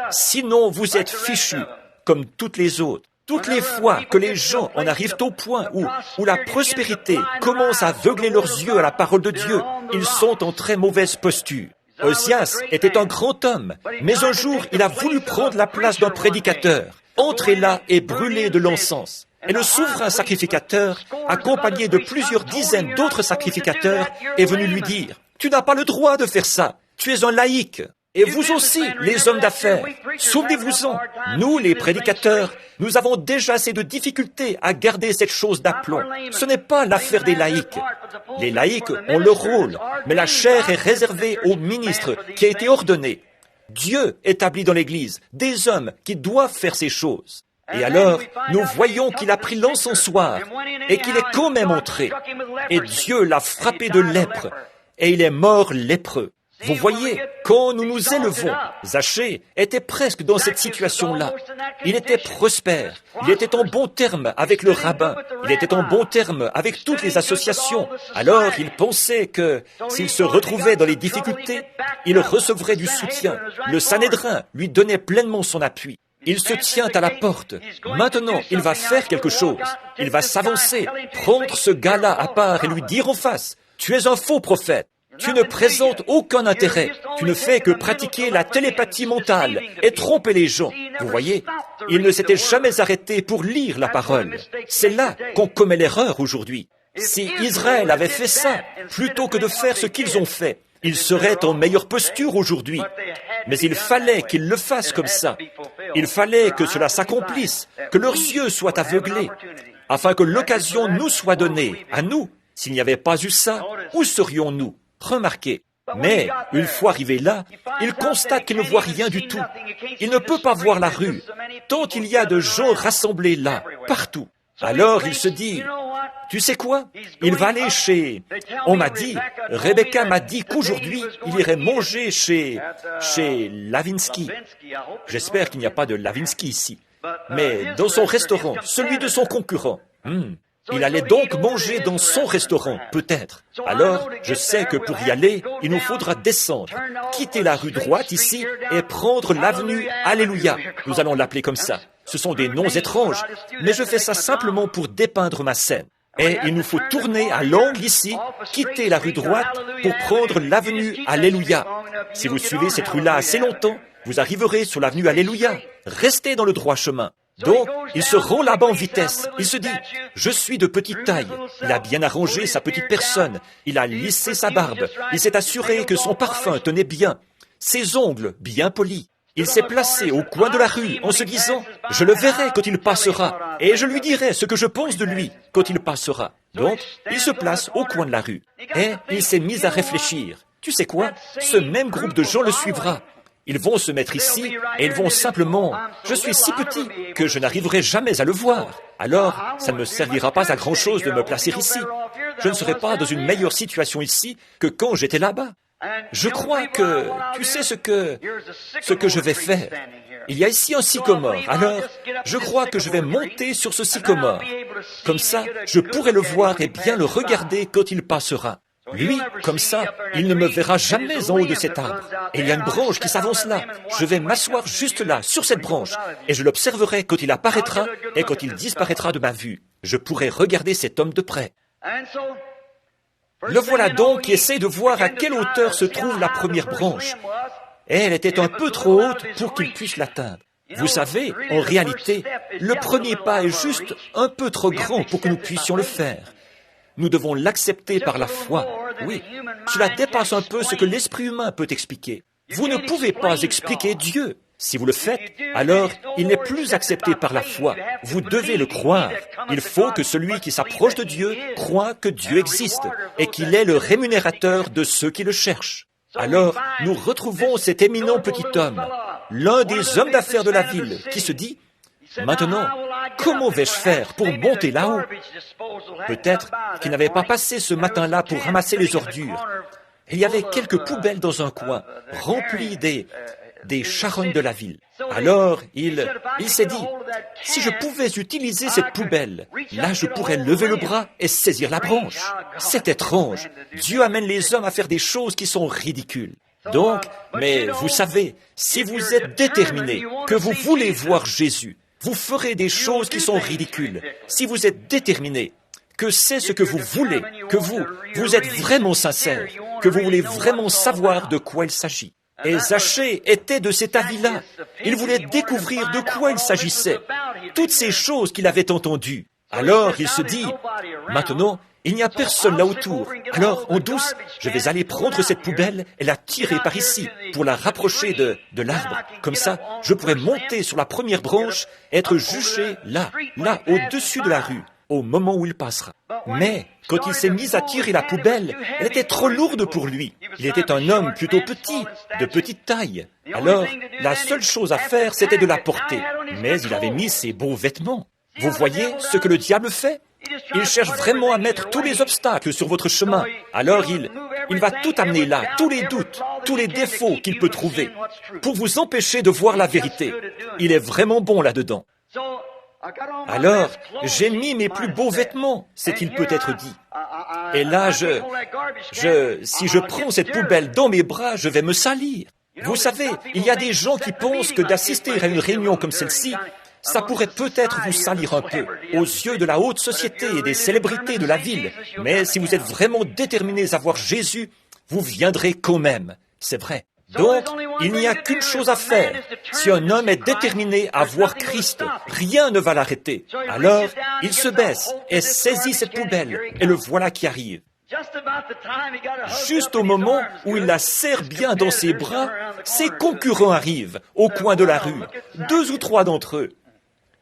Sinon, vous êtes fichus, comme toutes les autres. Toutes les fois que les gens en arrivent au point où la prospérité commence à aveugler leurs yeux à la parole de Dieu, ils sont en très mauvaise posture. Ozias était un grand homme, mais un jour, il a voulu prendre la place d'un prédicateur. Entrez là et brûlez de l'encens. Et le souverain sacrificateur, accompagné de plusieurs dizaines d'autres sacrificateurs, est venu lui dire, « Tu n'as pas le droit de faire ça. Tu es un laïc. » Et vous aussi, les hommes d'affaires, souvenez-vous-en, nous, les prédicateurs, nous avons déjà assez de difficultés à garder cette chose d'aplomb. Ce n'est pas l'affaire des laïcs. Les laïcs ont leur rôle, mais la chair est réservée au ministre qui a été ordonné. Dieu établit dans l'Église des hommes qui doivent faire ces choses. Et alors, nous voyons qu'il a pris l'encensoir et qu'il est quand même entré. Et Dieu l'a frappé de lèpre et il est mort lépreux. Vous voyez, quand nous nous élevons, Zachée était presque dans cette situation-là. Il était prospère, il était en bon terme avec le rabbin, il était en bon terme avec toutes les associations. Alors il pensait que s'il se retrouvait dans les difficultés, il recevrait du soutien. Le Sanhédrin lui donnait pleinement son appui. Il se tient à la porte. Maintenant, il va faire quelque chose. Il va s'avancer, prendre ce gars-là à part et lui dire en face, « Tu es un faux prophète. Tu ne présentes aucun intérêt. Tu ne fais que pratiquer la télépathie mentale et tromper les gens. » Vous voyez, il ne s'était jamais arrêté pour lire la parole. C'est là qu'on commet l'erreur aujourd'hui. Si Israël avait fait ça, plutôt que de faire ce qu'ils ont fait, ils seraient en meilleure posture aujourd'hui. Mais il fallait qu'ils le fassent comme ça. Il fallait que cela s'accomplisse, que leurs yeux soient aveuglés, afin que l'occasion nous soit donnée, à nous. S'il n'y avait pas eu ça, où serions-nous? Remarquez. Mais, une fois arrivé là, il constate qu'il ne voit rien du tout. Il ne peut pas voir la rue, tant il y a de gens rassemblés là, partout. Alors il se dit, tu sais quoi? Il va aller chez... On m'a dit, Rebecca m'a dit qu'aujourd'hui, il irait manger chez Lavinsky. J'espère qu'il n'y a pas de Lavinsky ici. Mais dans son restaurant, celui de son concurrent. Il allait donc manger dans son restaurant, peut-être. Alors, je sais que pour y aller, il nous faudra descendre, quitter la rue droite ici et prendre l'avenue Alléluia. Nous allons l'appeler comme ça. Ce sont des noms étranges, mais je fais ça simplement pour dépeindre ma scène. Et il nous faut tourner à l'angle ici, quitter la rue droite pour prendre l'avenue Alléluia. Si vous suivez cette rue-là assez longtemps, vous arriverez sur l'avenue Alléluia. Restez dans le droit chemin. Donc, il se rend là-bas en vitesse. Il se dit, je suis de petite taille. Il a bien arrangé sa petite personne. Il a lissé sa barbe. Il s'est assuré que son parfum tenait bien. Ses ongles bien polis. Il s'est placé au coin de la rue en se disant, je le verrai quand il passera, et je lui dirai ce que je pense de lui quand il passera. Donc, il se place au coin de la rue. Et il s'est mis à réfléchir. Tu sais quoi? Ce même groupe de gens le suivra. Ils vont se mettre ici et ils vont simplement... Je suis si petit que je n'arriverai jamais à le voir. Alors, ça ne me servira pas à grand-chose de me placer ici. Je ne serai pas dans une meilleure situation ici que quand j'étais là-bas. Je crois que... Tu sais ce que je vais faire. Il y a ici un sycomore. Alors, je crois que je vais monter sur ce sycomore. Comme ça, je pourrai le voir et bien le regarder quand il passera. Lui, comme ça, il ne me verra jamais en haut de cet arbre. Et il y a une branche qui s'avance là. Je vais m'asseoir juste là, sur cette branche, et je l'observerai quand il apparaîtra et quand il disparaîtra de ma vue. Je pourrai regarder cet homme de près. Le voilà donc qui essaie de voir à quelle hauteur se trouve la première branche. Et elle était un peu trop haute pour qu'il puisse l'atteindre. Vous savez, en réalité, le premier pas est juste un peu trop grand pour que nous puissions le faire. Nous devons l'accepter par la foi. Oui, cela dépasse un peu ce que l'esprit humain peut expliquer. Vous ne pouvez pas expliquer Dieu. Si vous le faites, alors il n'est plus accepté par la foi. Vous devez le croire. Il faut que celui qui s'approche de Dieu croie que Dieu existe et qu'il est le rémunérateur de ceux qui le cherchent. Alors, nous retrouvons cet éminent petit homme, l'un des hommes d'affaires de la ville, qui se dit « Maintenant, comment vais-je faire pour monter là-haut? Peut-être qu'il n'avait pas passé ce matin-là pour ramasser les ordures. Il y avait quelques poubelles dans un coin, remplies des charognes de la ville. Alors, il s'est dit, si je pouvais utiliser cette poubelle, là je pourrais lever le bras et saisir la branche. C'est étrange. Dieu amène les hommes à faire des choses qui sont ridicules. Donc, mais vous savez, si vous êtes déterminé, que vous voulez voir Jésus, vous ferez des choses qui sont ridicules. Si vous êtes déterminé, que c'est ce que vous voulez, que vous êtes vraiment sincère, que vous voulez vraiment savoir de quoi il s'agit. Et Zachée était de cet avis-là. Il voulait découvrir de quoi il s'agissait, toutes ces choses qu'il avait entendues. Alors il se dit, maintenant, il n'y a personne là autour. Alors, en douce, je vais aller prendre cette poubelle et la tirer par ici pour la rapprocher de l'arbre. Comme ça, je pourrais monter sur la première branche et être juché là, au-dessus de la rue, au moment où il passera. Mais, quand il s'est mis à tirer la poubelle, elle était trop lourde pour lui. Il était un homme plutôt petit, de petite taille. Alors, la seule chose à faire, c'était de la porter. Mais il avait mis ses beaux vêtements. Vous voyez ce que le diable fait? Il cherche vraiment à mettre tous les obstacles sur votre chemin. Alors il va tout amener là, tous les doutes, tous les défauts qu'il peut trouver, pour vous empêcher de voir la vérité. Il est vraiment bon là-dedans. Alors, j'ai mis mes plus beaux vêtements, c'est qu'il peut être dit. Et là, si je prends cette poubelle dans mes bras, je vais me salir. Vous savez, il y a des gens qui pensent que d'assister à une réunion comme celle-ci, ça pourrait peut-être vous salir un peu aux yeux de la haute société et des célébrités de la ville. Mais si vous êtes vraiment déterminés à voir Jésus, vous viendrez quand même. C'est vrai. Donc, il n'y a qu'une chose à faire. Si un homme est déterminé à voir Christ, rien ne va l'arrêter. Alors, il se baisse et saisit cette poubelle, et le voilà qui arrive. Juste au moment où il la serre bien dans ses bras, ses concurrents arrivent au coin de la rue, 2 ou 3 d'entre eux.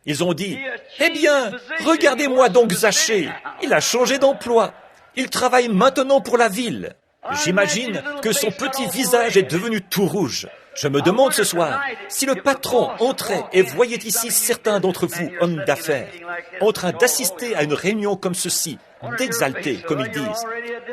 Ils ont dit, « Eh bien, regardez-moi donc Zachée, il a changé d'emploi. Il travaille maintenant pour la ville. » J'imagine que son petit visage est devenu tout rouge. Je me demande ce soir, si le patron entrait et voyait ici certains d'entre vous, hommes d'affaires, en train d'assister à une réunion comme ceci, d'exalter, comme ils disent,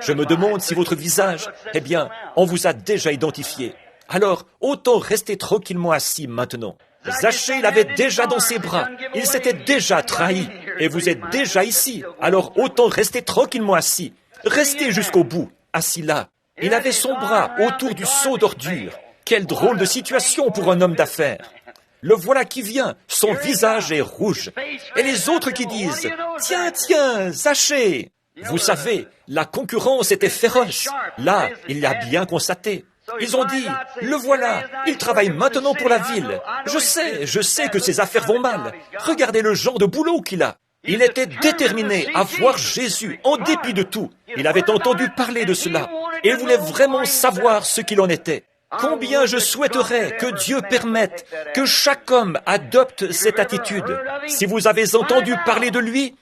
je me demande si votre visage, eh bien, on vous a déjà identifié. Alors, autant rester tranquillement assis maintenant. Zachée l'avait déjà dans ses bras, il s'était déjà trahi, et vous êtes déjà ici, alors autant rester tranquillement assis. Restez jusqu'au bout, assis là. Il avait son bras autour du seau d'ordures. Quelle drôle de situation pour un homme d'affaires. Le voilà qui vient, son visage est rouge. Et les autres qui disent, « Tiens, Zachée !» Vous savez, la concurrence était féroce. Là, il l'a bien constaté. Ils ont dit, le voilà, il travaille maintenant pour la ville. Je sais que ses affaires vont mal. Regardez le genre de boulot qu'il a. Il était déterminé à voir Jésus en dépit de tout. Il avait entendu parler de cela et il voulait vraiment savoir ce qu'il en était. Combien je souhaiterais que Dieu permette que chaque homme adopte cette attitude. Si vous avez entendu parler de lui,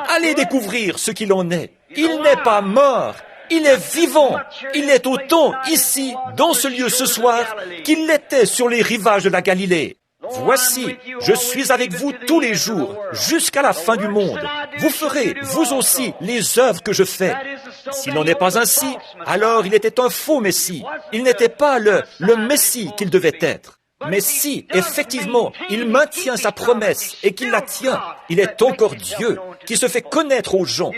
allez découvrir ce qu'il en est. Il n'est pas mort. Il est vivant. Il est autant ici, dans ce lieu ce soir, qu'il l'était sur les rivages de la Galilée. Voici, je suis avec vous tous les jours, jusqu'à la fin du monde. Vous ferez, vous aussi, les œuvres que je fais. S'il n'en est pas ainsi, alors il était un faux Messie. Il n'était pas le Messie qu'il devait être. Mais si, effectivement, il maintient sa promesse et qu'il la tient, il est encore Dieu qui se fait connaître aux gens.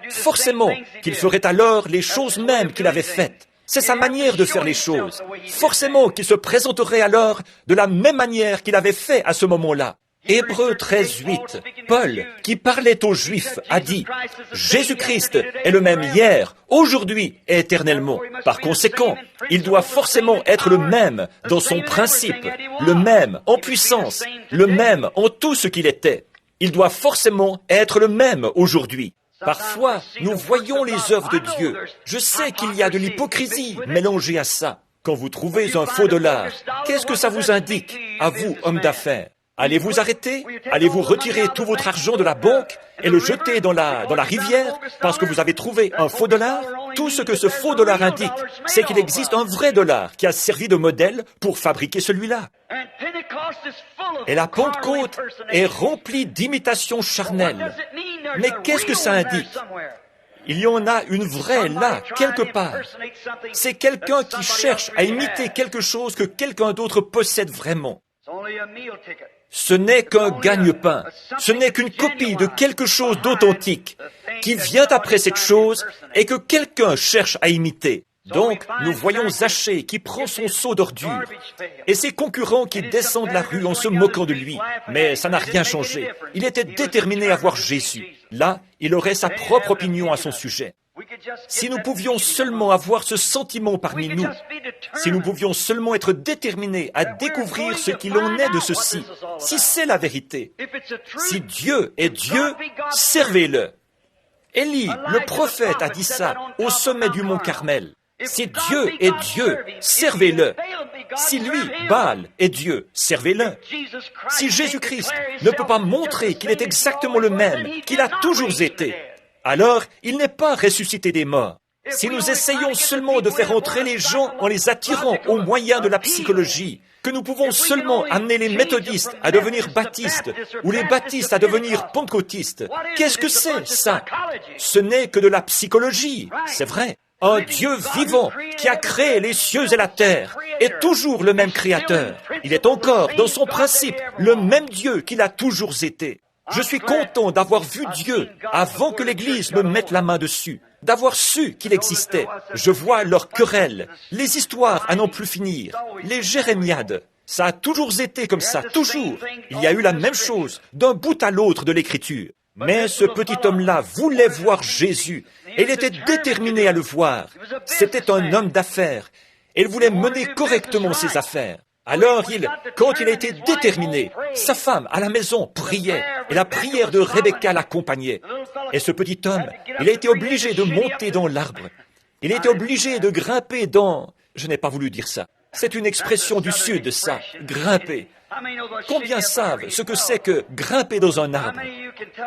Forcément, qu'il ferait alors les choses mêmes qu'il avait faites. C'est sa manière de faire les choses. Forcément qu'il se présenterait alors de la même manière qu'il avait fait à ce moment-là. Hébreux 13:8, Paul, qui parlait aux Juifs, a dit « Jésus-Christ est le même hier, aujourd'hui et éternellement. Par conséquent, il doit forcément être le même dans son principe, le même en puissance, le même en tout ce qu'il était. Il doit forcément être le même aujourd'hui. » Parfois, nous voyons les œuvres de Dieu. Je sais qu'il y a de l'hypocrisie mélangée à ça. Quand vous trouvez un faux dollar, qu'est-ce que ça vous indique, à vous, hommes d'affaires? Allez vous arrêter? Allez vous retirer tout votre argent de la banque et le jeter dans la rivière parce que vous avez trouvé un faux dollar? Tout ce que ce faux dollar indique, c'est qu'il existe un vrai dollar qui a servi de modèle pour fabriquer celui-là. Et la Pentecôte est remplie d'imitations charnelles. Mais qu'est-ce que ça indique? Il y en a une vraie là, quelque part. C'est quelqu'un qui cherche à imiter quelque chose que quelqu'un d'autre possède vraiment. Ce n'est qu'un gagne-pain. Ce n'est qu'une copie de quelque chose d'authentique qui vient après cette chose et que quelqu'un cherche à imiter. Donc, nous voyons Zachée qui prend son seau d'ordures et ses concurrents qui descendent la rue en se moquant de lui. Mais ça n'a rien changé. Il était déterminé à voir Jésus. Là, il aurait sa propre opinion à son sujet. Si nous pouvions seulement avoir ce sentiment parmi nous, si nous pouvions seulement être déterminés à découvrir ce qu'il en est de ceci, si c'est la vérité, si Dieu est Dieu, servez-le. Élie, le prophète, a dit ça au sommet du mont Carmel. Si Dieu est Dieu, servez-le. Si lui, Baal, est Dieu, servez-le. Si Jésus-Christ ne peut pas montrer qu'il est exactement le même, qu'il a toujours été, alors il n'est pas ressuscité des morts. Si nous essayons seulement de faire entrer les gens en les attirant au moyen de la psychologie, que nous pouvons seulement amener les méthodistes à devenir baptistes ou les baptistes à devenir pentecôtistes, qu'est-ce que c'est, ça? Ce n'est que de la psychologie, c'est vrai. Un Dieu vivant qui a créé les cieux et la terre est toujours le même créateur. Il est encore, dans son principe, le même Dieu qu'il a toujours été. Je suis content d'avoir vu Dieu avant que l'Église me mette la main dessus, d'avoir su qu'il existait. Je vois leurs querelles, les histoires à n'en plus finir, les jérémiades. Ça a toujours été comme ça, toujours. Il y a eu la même chose d'un bout à l'autre de l'Écriture. Mais ce petit homme-là voulait voir Jésus, et il était déterminé à le voir. C'était un homme d'affaires, et il voulait mener correctement ses affaires. Alors quand il a été déterminé, sa femme à la maison priait, et la prière de Rebecca l'accompagnait. Et ce petit homme, il a été obligé de monter dans l'arbre. Il a été obligé de grimper dans... Je n'ai pas voulu dire ça. C'est une expression du Sud, ça, grimper. Combien savent ce que c'est que grimper dans un arbre?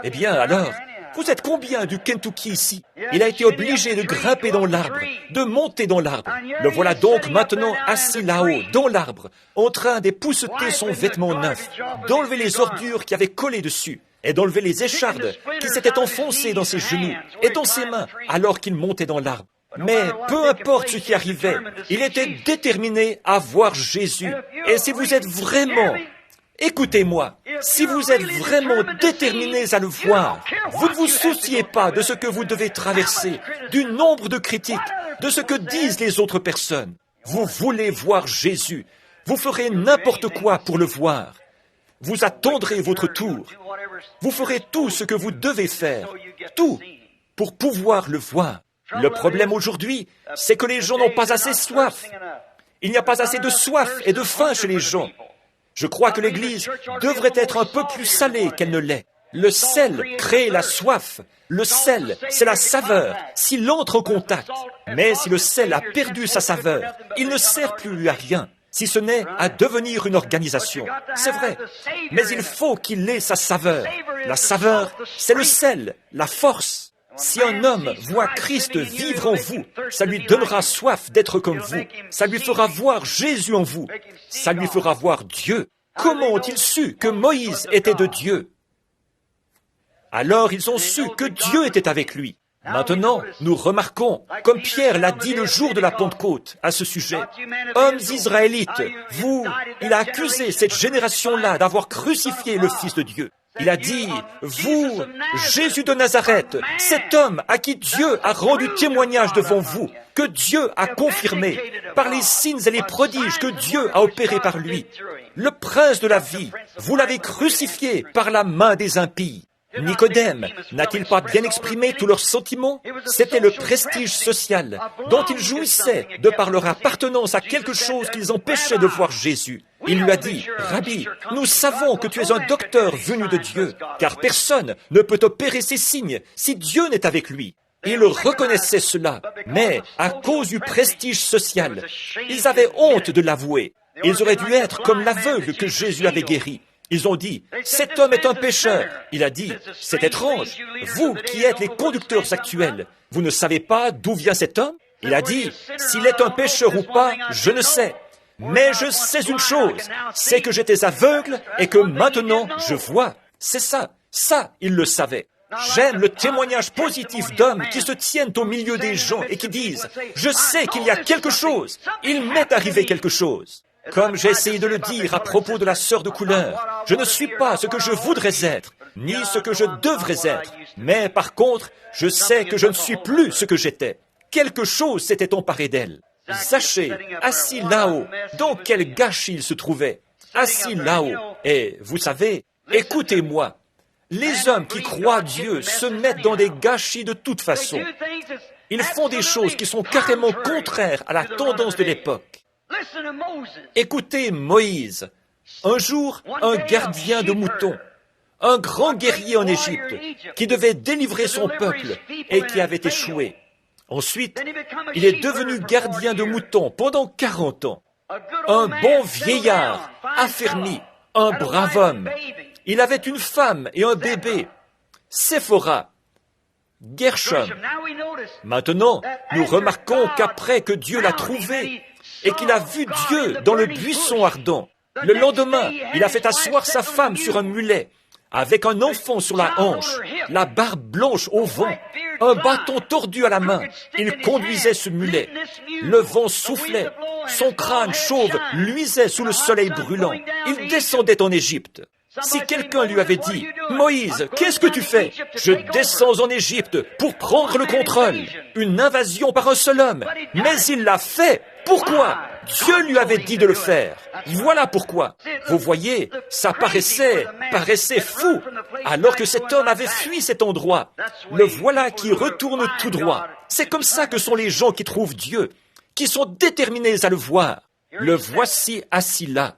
Eh bien, alors, vous êtes combien du Kentucky ici? Il a été obligé de grimper dans l'arbre, de monter dans l'arbre. Le voilà donc maintenant assis là-haut, dans l'arbre, en train d'épousseter son vêtement neuf, d'enlever les ordures qui avaient collé dessus, et d'enlever les échardes qui s'étaient enfoncées dans ses genoux et dans ses mains alors qu'il montait dans l'arbre. Mais peu importe ce qui arrivait, il était déterminé à voir Jésus. Et si vous êtes vraiment, écoutez-moi, si vous êtes vraiment déterminés à le voir, vous ne vous souciez pas de ce que vous devez traverser, du nombre de critiques, de ce que disent les autres personnes. Vous voulez voir Jésus. Vous ferez n'importe quoi pour le voir. Vous attendrez votre tour. Vous ferez tout ce que vous devez faire, tout, pour pouvoir le voir. Le problème aujourd'hui, c'est que les gens n'ont pas assez soif. Il n'y a pas assez de soif et de faim chez les gens. Je crois que l'Église devrait être un peu plus salée qu'elle ne l'est. Le sel crée la soif. Le sel, c'est la saveur, s'il entre en contact. Mais si le sel a perdu sa saveur, il ne sert plus à rien, si ce n'est à devenir une organisation. C'est vrai, mais il faut qu'il ait sa saveur. La saveur, c'est le sel, la force. Si un homme voit Christ vivre en vous, ça lui donnera soif d'être comme vous. Ça lui fera voir Jésus en vous. Ça lui fera voir Dieu. Comment ont-ils su que Moïse était de Dieu? Alors ils ont su que Dieu était avec lui. Maintenant, nous remarquons, comme Pierre l'a dit le jour de la Pentecôte à ce sujet, « Hommes israélites, il a accusé cette génération-là d'avoir crucifié le Fils de Dieu. Il a dit, vous, Jésus de Nazareth, cet homme à qui Dieu a rendu témoignage devant vous, que Dieu a confirmé par les signes et les prodiges que Dieu a opérés par lui. Le prince de la vie, vous l'avez crucifié par la main des impies. » Nicodème, n'a-t-il pas bien exprimé tous leurs sentiments? C'était le prestige social dont ils jouissaient de par leur appartenance à quelque chose qui les empêchait de voir Jésus. Il lui a dit, « Rabbi, nous savons que tu es un docteur venu de Dieu, car personne ne peut opérer ces signes si Dieu n'est avec lui. » Ils reconnaissaient cela, mais à cause du prestige social, ils avaient honte de l'avouer. Ils auraient dû être comme l'aveugle que Jésus avait guéri. Ils ont dit, cet homme est un pécheur. Il a dit, c'est étrange, vous qui êtes les conducteurs actuels, vous ne savez pas d'où vient cet homme? Il a dit, s'il est un pécheur ou pas, je ne sais. Mais je sais une chose, c'est que j'étais aveugle et que maintenant je vois. C'est ça, il le savait. J'aime le témoignage positif d'hommes qui se tiennent au milieu des gens et qui disent, je sais qu'il y a quelque chose, il m'est arrivé quelque chose. Comme j'ai essayé de le dire à propos de la sœur de couleur, je ne suis pas ce que je voudrais être, ni ce que je devrais être, mais par contre, je sais que je ne suis plus ce que j'étais. Quelque chose s'était emparé d'elle. Zachée, assis là-haut, dans quel gâchis il se trouvait, assis là-haut. Et vous savez, écoutez-moi, les hommes qui croient Dieu se mettent dans des gâchis de toute façon. Ils font des choses qui sont carrément contraires à la tendance de l'époque. Écoutez Moïse, un jour un gardien de moutons, un grand guerrier en Égypte qui devait délivrer son peuple et qui avait échoué. Ensuite, il est devenu gardien de moutons pendant 40 ans. Un bon vieillard, affermi, un brave homme. Il avait une femme et un bébé, Séphora, Gershom. Maintenant, nous remarquons qu'après que Dieu l'a trouvé et qu'il a vu Dieu dans le buisson ardent, le lendemain, il a fait asseoir sa femme sur un mulet, avec un enfant sur la hanche, la barbe blanche au vent, un bâton tordu à la main. Il conduisait ce mulet. Le vent soufflait. Son crâne chauve luisait sous le soleil brûlant. Il descendait en Égypte. Si quelqu'un lui avait dit, « Moïse, qu'est-ce que tu fais? Je descends en Égypte pour prendre le contrôle. Une invasion par un seul homme. » Mais il l'a fait. Pourquoi? Dieu lui avait dit de le faire. Voilà pourquoi. Vous voyez, ça paraissait fou, alors que cet homme avait fui cet endroit. Le voilà qui retourne tout droit. C'est comme ça que sont les gens qui trouvent Dieu, qui sont déterminés à le voir. Le voici assis là.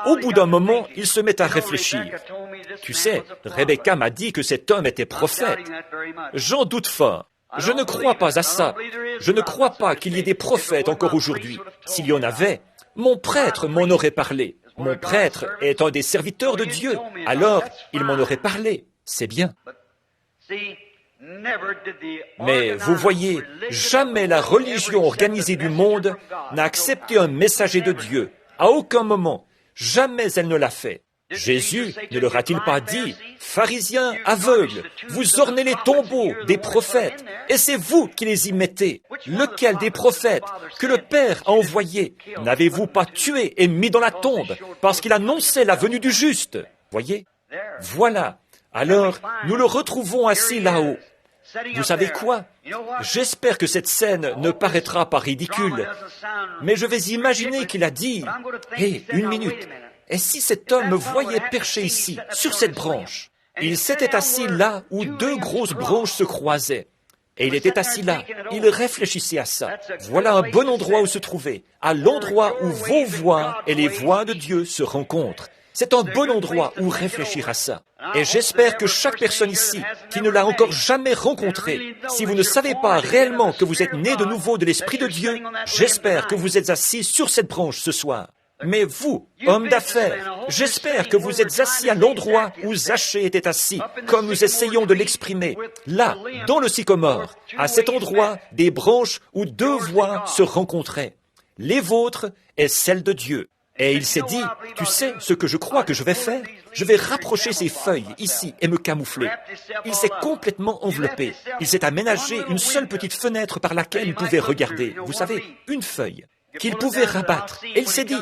Au bout d'un moment, il se met à réfléchir. Tu sais, Rebecca m'a dit que cet homme était prophète. J'en doute fort. Je ne crois pas à ça. Je ne crois pas qu'il y ait des prophètes encore aujourd'hui. S'il y en avait, mon prêtre m'en aurait parlé. Mon prêtre est un des serviteurs de Dieu. Alors, il m'en aurait parlé. C'est bien. Mais vous voyez, jamais la religion organisée du monde n'a accepté un messager de Dieu. À aucun moment. Jamais elle ne l'a fait. Jésus ne leur a-t-il pas dit, « Pharisiens aveugles, vous ornez les tombeaux des prophètes, et c'est vous qui les y mettez. Lequel des prophètes que le Père a envoyé n'avez-vous pas tué et mis dans la tombe, parce qu'il annonçait la venue du juste ?» Voyez? Voilà. Alors, nous le retrouvons assis là-haut. Vous savez quoi? J'espère que cette scène ne paraîtra pas ridicule, mais je vais imaginer qu'il a dit, « Hé, une minute. Et si cet homme me voyait perché ici, sur cette branche? » Il s'était assis là où deux grosses branches se croisaient. Et il était assis là. Il réfléchissait à ça. Voilà un bon endroit où se trouver, à l'endroit où vos voix et les voix de Dieu se rencontrent. C'est un bon endroit où réfléchir à ça. Et j'espère que chaque personne ici qui ne l'a encore jamais rencontré, si vous ne savez pas réellement que vous êtes né de nouveau de l'Esprit de Dieu, j'espère que vous êtes assis sur cette branche ce soir. Mais vous, homme d'affaires, j'espère que vous êtes assis à l'endroit où Zachée était assis, comme nous essayons de l'exprimer, là, dans le sycomore, à cet endroit des branches où deux voix se rencontraient, les vôtres et celles de Dieu. Et il s'est dit, tu sais ce que je crois que je vais faire? Je vais rapprocher ces feuilles ici et me camoufler. Il s'est complètement enveloppé. Il s'est aménagé une seule petite fenêtre par laquelle il pouvait regarder. Vous savez, une feuille qu'il pouvait rabattre. Et il s'est dit,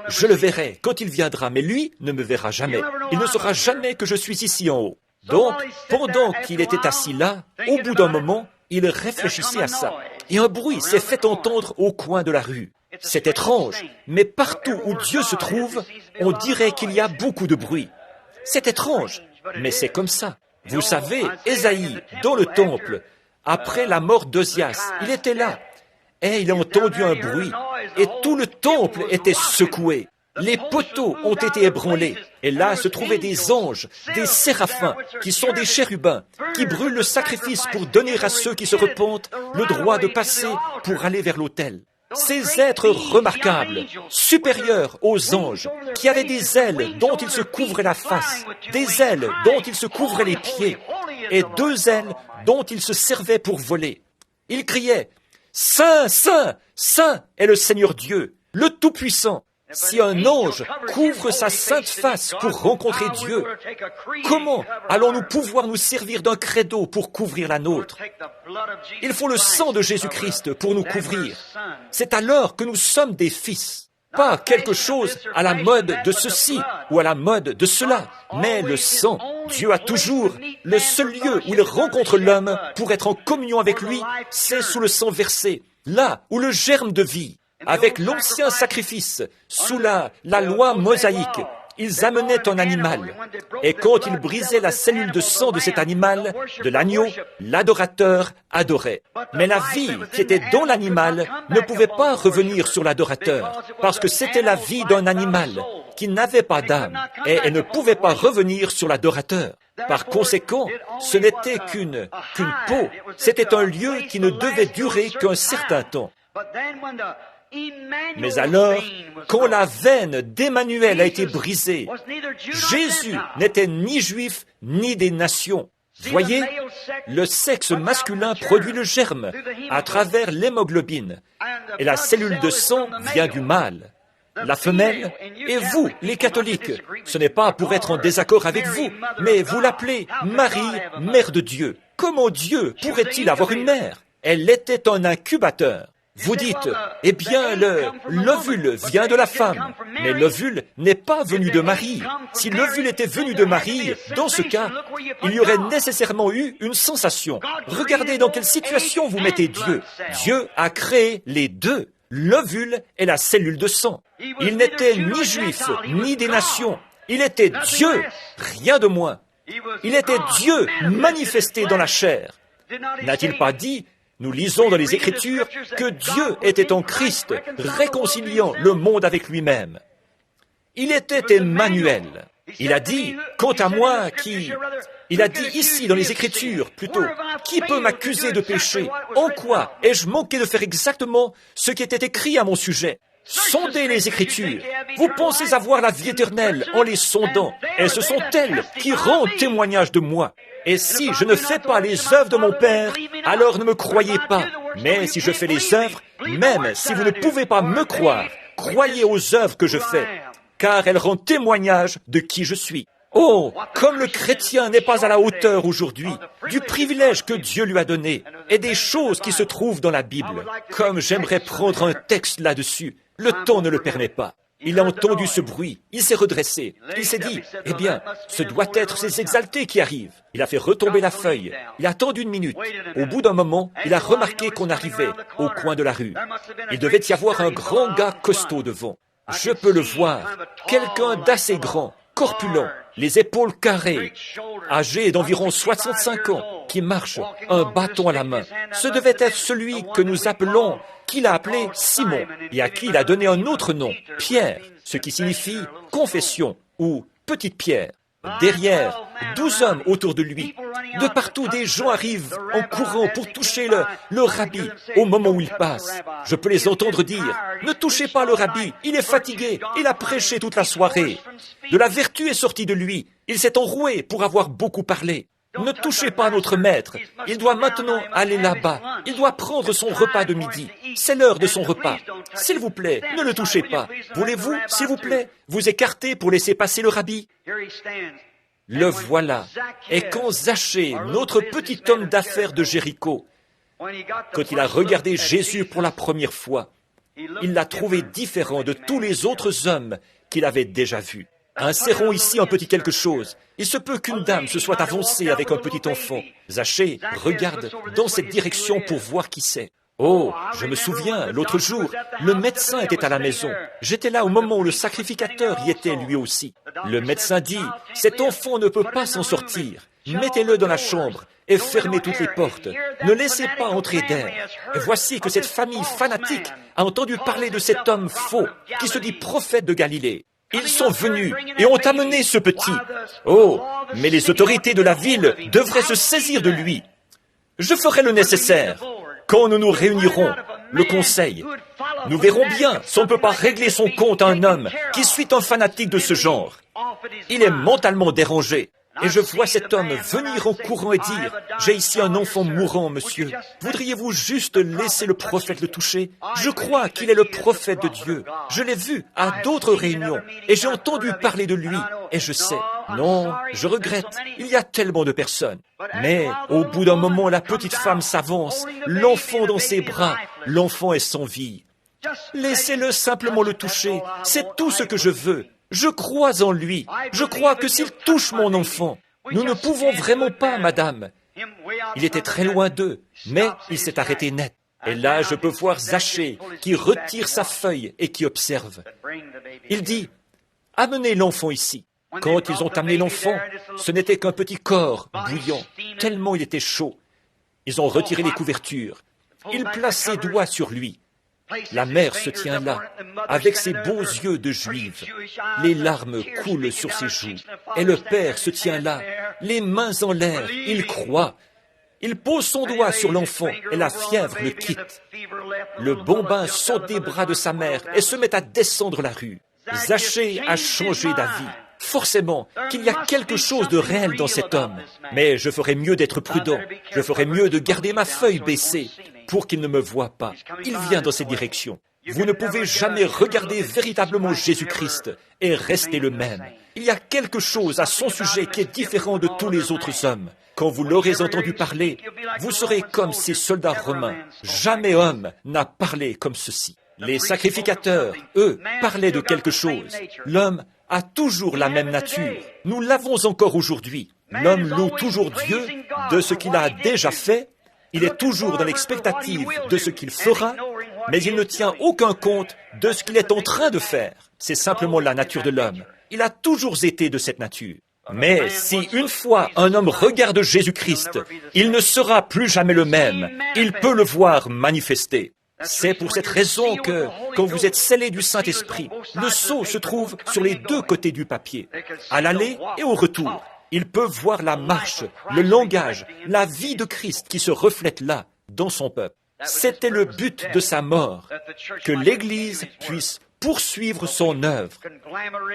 je le verrai quand il viendra, mais lui ne me verra jamais. Il ne saura jamais que je suis ici en haut. Donc, pendant qu'il était assis là, au bout d'un moment, il réfléchissait à ça. Et un bruit s'est fait entendre au coin de la rue. C'est étrange, mais partout où Dieu se trouve, on dirait qu'il y a beaucoup de bruit. C'est étrange, mais c'est comme ça. Vous savez, Ésaïe, dans le temple, après la mort d'Ozias, il était là. Et il a entendu un bruit, et tout le temple était secoué. Les poteaux ont été ébranlés, et là se trouvaient des anges, des séraphins, qui sont des chérubins, qui brûlent le sacrifice pour donner à ceux qui se repentent le droit de passer pour aller vers l'autel. Ces êtres remarquables, supérieurs aux anges, qui avaient des ailes dont ils se couvraient la face, des ailes dont ils se couvraient les pieds, et 2 ailes dont ils se servaient pour voler. Ils criaient « Saint, Saint, Saint est le Seigneur Dieu, le Tout-Puissant ». Si un ange couvre sa sainte face pour rencontrer Dieu, comment allons-nous pouvoir nous servir d'un credo pour couvrir la nôtre? Il faut le sang de Jésus-Christ pour nous couvrir. C'est alors que nous sommes des fils. Pas quelque chose à la mode de ceci ou à la mode de cela, mais le sang. Dieu a toujours le seul lieu où il rencontre l'homme pour être en communion avec lui, c'est sous le sang versé, là où le germe de vie. Avec l'ancien sacrifice, sous la loi mosaïque, ils amenaient un animal. Et quand ils brisaient la cellule de sang de cet animal, de l'agneau, l'adorateur adorait. Mais la vie qui était dans l'animal ne pouvait pas revenir sur l'adorateur, parce que c'était la vie d'un animal qui n'avait pas d'âme, et elle ne pouvait pas revenir sur l'adorateur. Par conséquent, ce n'était qu'une peau, c'était un lieu qui ne devait durer qu'un certain temps. Mais alors, quand la veine d'Emmanuel a été brisée, Jésus n'était ni juif ni des nations. Voyez, le sexe masculin produit le germe à travers l'hémoglobine, et la cellule de sang vient du mâle. La femelle, et vous, les catholiques, ce n'est pas pour être en désaccord avec vous, mais vous l'appelez Marie, mère de Dieu. Comment Dieu pourrait-il avoir une mère? Elle était un incubateur. Vous dites, eh bien, l'ovule vient de la femme, mais l'ovule n'est pas venu de Marie. Si l'ovule était venu de Marie, dans ce cas, il y aurait nécessairement eu une sensation. Regardez dans quelle situation vous mettez Dieu. Dieu a créé les deux, l'ovule et la cellule de sang. Il n'était ni juif, ni des nations. Il était Dieu, rien de moins. Il était Dieu manifesté dans la chair. N'a-t-il pas dit, nous lisons dans les Écritures que Dieu était en Christ, réconciliant le monde avec lui-même. Il était Emmanuel. Il a dit, quant à moi, il a dit ici dans les Écritures, plutôt, qui peut m'accuser de péché? En quoi ai-je manqué de faire exactement ce qui était écrit à mon sujet? Sondez les Écritures. Vous pensez avoir la vie éternelle en les sondant, et ce sont elles qui rendent témoignage de moi. Et si je ne fais pas les œuvres de mon Père, alors ne me croyez pas. Mais si je fais les œuvres, même si vous ne pouvez pas me croire, croyez aux œuvres que je fais, car elles rendent témoignage de qui je suis. Oh, comme le chrétien n'est pas à la hauteur aujourd'hui du privilège que Dieu lui a donné et des choses qui se trouvent dans la Bible. Comme j'aimerais prendre un texte là-dessus, le temps ne le permet pas. Il a entendu ce bruit, il s'est redressé, il s'est dit, eh bien, ce doit être ces exaltés qui arrivent. Il a fait retomber la feuille, il a attendu 1 minute. Au bout d'un moment, il a remarqué qu'on arrivait au coin de la rue. Il devait y avoir un grand gars costaud devant. Je peux le voir, quelqu'un d'assez grand, corpulent, les épaules carrées, âgé d'environ 65 ans, qui marche, un bâton à la main. Ce devait être celui que nous appelons, qu'il a appelé Simon, et à qui il a donné un autre nom, Pierre, ce qui signifie confession ou petite pierre. Derrière, 12 hommes autour de lui. De partout, des gens arrivent en courant pour toucher le rabbi au moment où il passe. Je peux les entendre dire, « Ne touchez pas le rabbi, il est fatigué, il a prêché toute la soirée. De la vertu est sortie de lui, il s'est enroué pour avoir beaucoup parlé. Ne touchez pas notre maître, il doit maintenant aller là-bas, il doit prendre son repas de midi, c'est l'heure de son repas. S'il vous plaît, ne le touchez pas. Voulez-vous, s'il vous plaît, vous écarter pour laisser passer le rabbi? » Le voilà. Et quand Zachée, notre petit homme d'affaires de Jéricho, quand il a regardé Jésus pour la première fois, il l'a trouvé différent de tous les autres hommes qu'il avait déjà vus. Insérons ici un petit quelque chose. Il se peut qu'une dame se soit avancée avec un petit enfant. Zachée regarde dans cette direction pour voir qui c'est. Oh, je me souviens, l'autre jour, le médecin était à la maison. J'étais là au moment où le sacrificateur y était lui aussi. Le médecin dit, « Cet enfant ne peut pas s'en sortir. Mettez-le dans la chambre et fermez toutes les portes. Ne laissez pas entrer d'air. » Et voici que cette famille fanatique a entendu parler de cet homme faux qui se dit prophète de Galilée. Ils sont venus et ont amené ce petit. Oh, mais les autorités de la ville devraient se saisir de lui. Je ferai le nécessaire. Quand nous nous réunirons, le conseil. Nous verrons bien si on ne peut pas régler son compte à un homme qui suit un fanatique de ce genre. Il est mentalement dérangé. Et je vois cet homme venir en courant et dire, « J'ai ici un enfant mourant, monsieur. Voudriez-vous juste laisser le prophète le toucher? Je crois qu'il est le prophète de Dieu. Je l'ai vu à d'autres réunions et j'ai entendu parler de lui. Et je sais, non, je regrette, il y a tellement de personnes. » Mais au bout d'un moment, la petite femme s'avance, l'enfant dans ses bras, l'enfant est sans vie. Laissez-le simplement le toucher, c'est tout ce que je veux. Je crois en lui. Je crois que s'il touche mon enfant, nous ne pouvons vraiment pas, madame. Il était très loin d'eux, mais il s'est arrêté net. Et là, je peux voir Zachée qui retire sa feuille et qui observe. Il dit, « Amenez l'enfant ici. » Quand ils ont amené l'enfant, ce n'était qu'un petit corps bouillant, tellement il était chaud. Ils ont retiré les couvertures. Ils placent ses doigts sur lui. La mère se tient là, avec ses beaux yeux de juive. Les larmes coulent sur ses joues. Et le père se tient là, les mains en l'air. Il croit. Il pose son doigt sur l'enfant et la fièvre le quitte. Le bambin saute des bras de sa mère et se met à descendre la rue. Zachée a changé d'avis. Forcément qu'il y a quelque chose de réel dans cet homme. Mais je ferais mieux d'être prudent. Je ferais mieux de garder ma feuille baissée pour qu'il ne me voie pas. Il vient dans cette direction. Vous ne pouvez jamais regarder véritablement Jésus-Christ et rester le même. Il y a quelque chose à son sujet qui est différent de tous les autres hommes. Quand vous l'aurez entendu parler, vous serez comme ces soldats romains. Jamais homme n'a parlé comme ceci. Les sacrificateurs, eux, parlaient de quelque chose. L'homme a toujours la même nature. Nous l'avons encore aujourd'hui. L'homme loue toujours Dieu de ce qu'il a déjà fait. Il est toujours dans l'expectative de ce qu'il fera, mais il ne tient aucun compte de ce qu'il est en train de faire. C'est simplement la nature de l'homme. Il a toujours été de cette nature. Mais si une fois un homme regarde Jésus-Christ, il ne sera plus jamais le même. Il peut le voir manifester. C'est pour cette raison que, quand vous êtes scellé du Saint-Esprit, le sceau se trouve sur les deux côtés du papier, à l'aller et au retour. Ils peuvent voir la marche, le langage, la vie de Christ qui se reflète là, dans son peuple. C'était le but de sa mort, que l'Église puisse poursuivre son œuvre.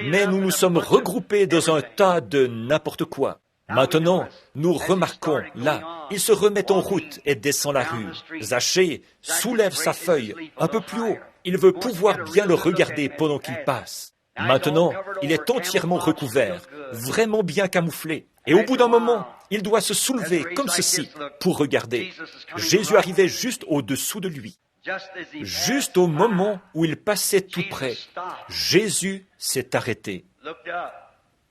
Mais nous nous sommes regroupés dans un tas de n'importe quoi. Maintenant, nous remarquons, là, il se remet en route et descend la rue. Zachée soulève sa feuille un peu plus haut. Il veut pouvoir bien le regarder pendant qu'il passe. Maintenant, il est entièrement recouvert, vraiment bien camouflé. Et au bout d'un moment, il doit se soulever comme ceci pour regarder. Jésus arrivait juste au-dessous de lui. Juste au moment où il passait tout près, Jésus s'est arrêté.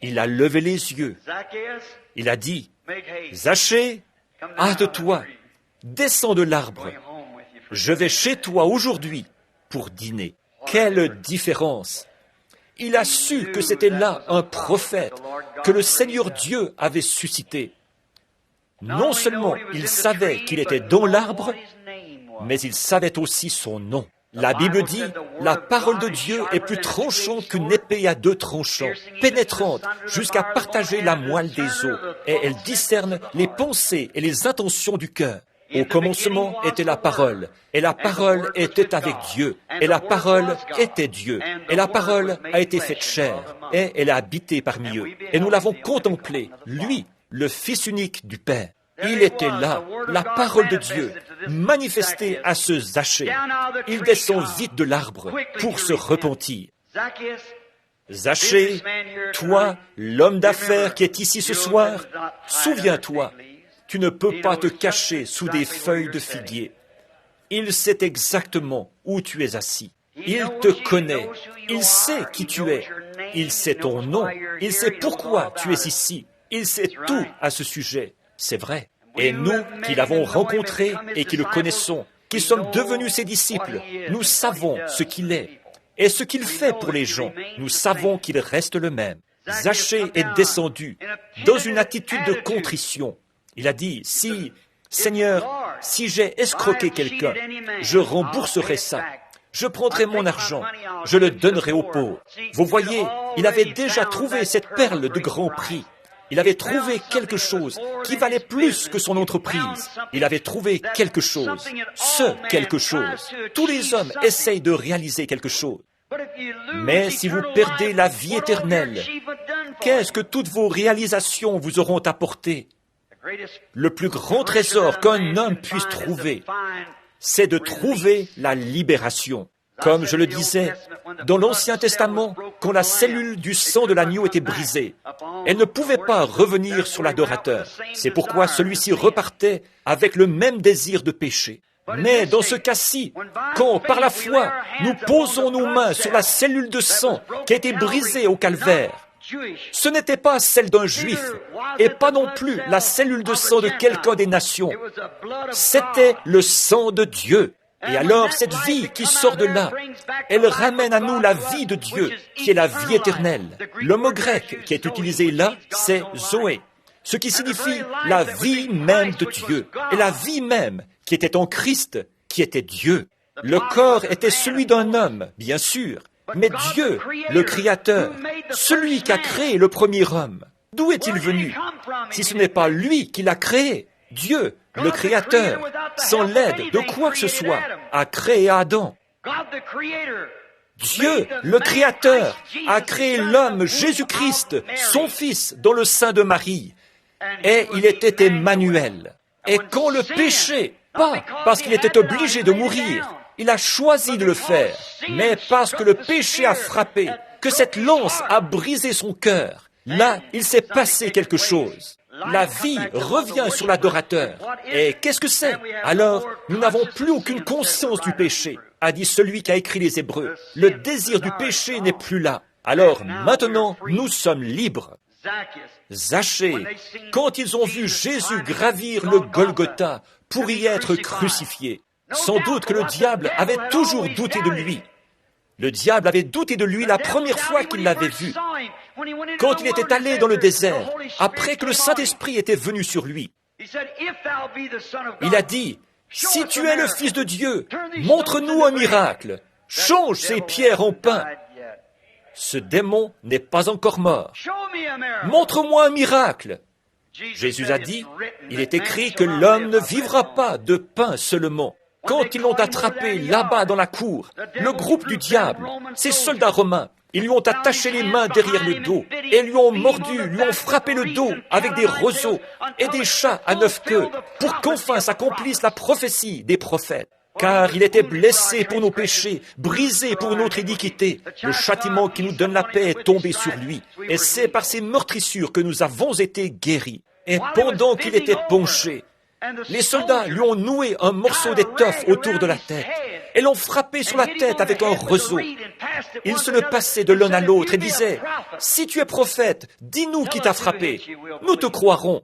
Il a levé les yeux. Il a dit, « Zachée, hâte-toi, descends de l'arbre. Je vais chez toi aujourd'hui pour dîner. » Quelle différence! Il a su que c'était là un prophète que le Seigneur Dieu avait suscité. Non seulement il savait qu'il était dans l'arbre, mais il savait aussi son nom. La Bible dit, la parole de Dieu est plus tranchante qu'une épée à deux tranchants, pénétrante jusqu'à partager la moelle des os, et elle discerne les pensées et les intentions du cœur. Au commencement était la parole, et la parole était avec Dieu, et la parole était Dieu, et la parole a été faite chair, et elle a habité parmi eux. Et nous l'avons contemplé, lui, le Fils unique du Père. Il était là, la parole de Dieu, manifestée à ce Zachée. Il descend vite de l'arbre pour se repentir. Zachée, toi, l'homme d'affaires qui est ici ce soir, souviens-toi, tu ne peux pas te cacher sous des feuilles de figuier. Il sait exactement où tu es assis. Il te connaît. Il sait qui tu es. Il sait ton nom. Il sait pourquoi tu es ici. Il sait tout à ce sujet. C'est vrai. Et nous, qui l'avons rencontré et qui le connaissons, qui sommes devenus ses disciples, nous savons ce qu'il est et ce qu'il fait pour les gens. Nous savons qu'il reste le même. Zachée est descendu dans une attitude de contrition. Il a dit, Seigneur, si j'ai escroqué quelqu'un, je rembourserai ça. Je prendrai mon argent, je le donnerai aux pauvres. Vous voyez, il avait déjà trouvé cette perle de grand prix. Il avait trouvé quelque chose qui valait plus que son entreprise. Il avait trouvé quelque chose. Ce quelque chose. Tous les hommes essayent de réaliser quelque chose. Mais si vous perdez la vie éternelle, qu'est-ce que toutes vos réalisations vous auront apporté? Le plus grand trésor qu'un homme puisse trouver, c'est de trouver la libération. Comme je le disais, dans l'Ancien Testament, quand la cellule du sang de l'agneau était brisée, elle ne pouvait pas revenir sur l'adorateur. C'est pourquoi celui-ci repartait avec le même désir de péché. Mais dans ce cas-ci, quand par la foi, nous posons nos mains sur la cellule de sang qui a été brisée au calvaire, ce n'était pas celle d'un juif, et pas non plus la cellule de sang de quelqu'un des nations. C'était le sang de Dieu. Et alors, cette vie qui sort de là, elle ramène à nous la vie de Dieu, qui est la vie éternelle. Le mot grec qui est utilisé là, c'est Zoé, ce qui signifie la vie même de Dieu, et la vie même qui était en Christ, qui était Dieu. Le corps était celui d'un homme, bien sûr, mais Dieu, le Créateur, celui qui a créé le premier homme, d'où est-il venu? Si ce n'est pas lui qui l'a créé, Dieu, le Créateur, sans l'aide de quoi que ce soit, a créé Adam. Dieu, le Créateur, a créé l'homme Jésus-Christ, son Fils, dans le sein de Marie. Et il était Emmanuel. Et quand le péché, pas parce qu'il était obligé de mourir, il a choisi de le faire, mais parce que le péché a frappé, que cette lance a brisé son cœur, là, il s'est passé quelque chose. La vie revient sur l'adorateur. Et qu'est-ce que c'est? Alors, nous n'avons plus aucune conscience du péché, a dit celui qui a écrit les Hébreux. Le désir du péché n'est plus là. Alors, maintenant, nous sommes libres. Zachée, quand ils ont vu Jésus gravir le Golgotha pour y être crucifié, sans doute que le diable avait toujours douté de lui. Le diable avait douté de lui la première fois qu'il l'avait vu, quand il était allé dans le désert, après que le Saint-Esprit était venu sur lui. Il a dit, « Si tu es le Fils de Dieu, montre-nous un miracle, change ces pierres en pain. » Ce démon n'est pas encore mort. Montre-moi un miracle. Jésus a dit, il est écrit que l'homme ne vivra pas de pain seulement. Quand ils l'ont attrapé là-bas dans la cour, le groupe du diable, ces soldats romains, ils lui ont attaché les mains derrière le dos et lui ont mordu, lui ont frappé le dos avec des roseaux et des chats à 9 queues pour qu'enfin s'accomplisse la prophétie des prophètes. Car il était blessé pour nos péchés, brisé pour notre iniquité. Le châtiment qui nous donne la paix est tombé sur lui. Et c'est par ses meurtrissures que nous avons été guéris. Et pendant qu'il était penché, les soldats lui ont noué un morceau d'étoffe autour de la tête et l'ont frappé sur la tête avec un roseau. Ils se le passaient de l'un à l'autre et disaient, « Si tu es prophète, dis-nous qui t'a frappé, nous te croirons. »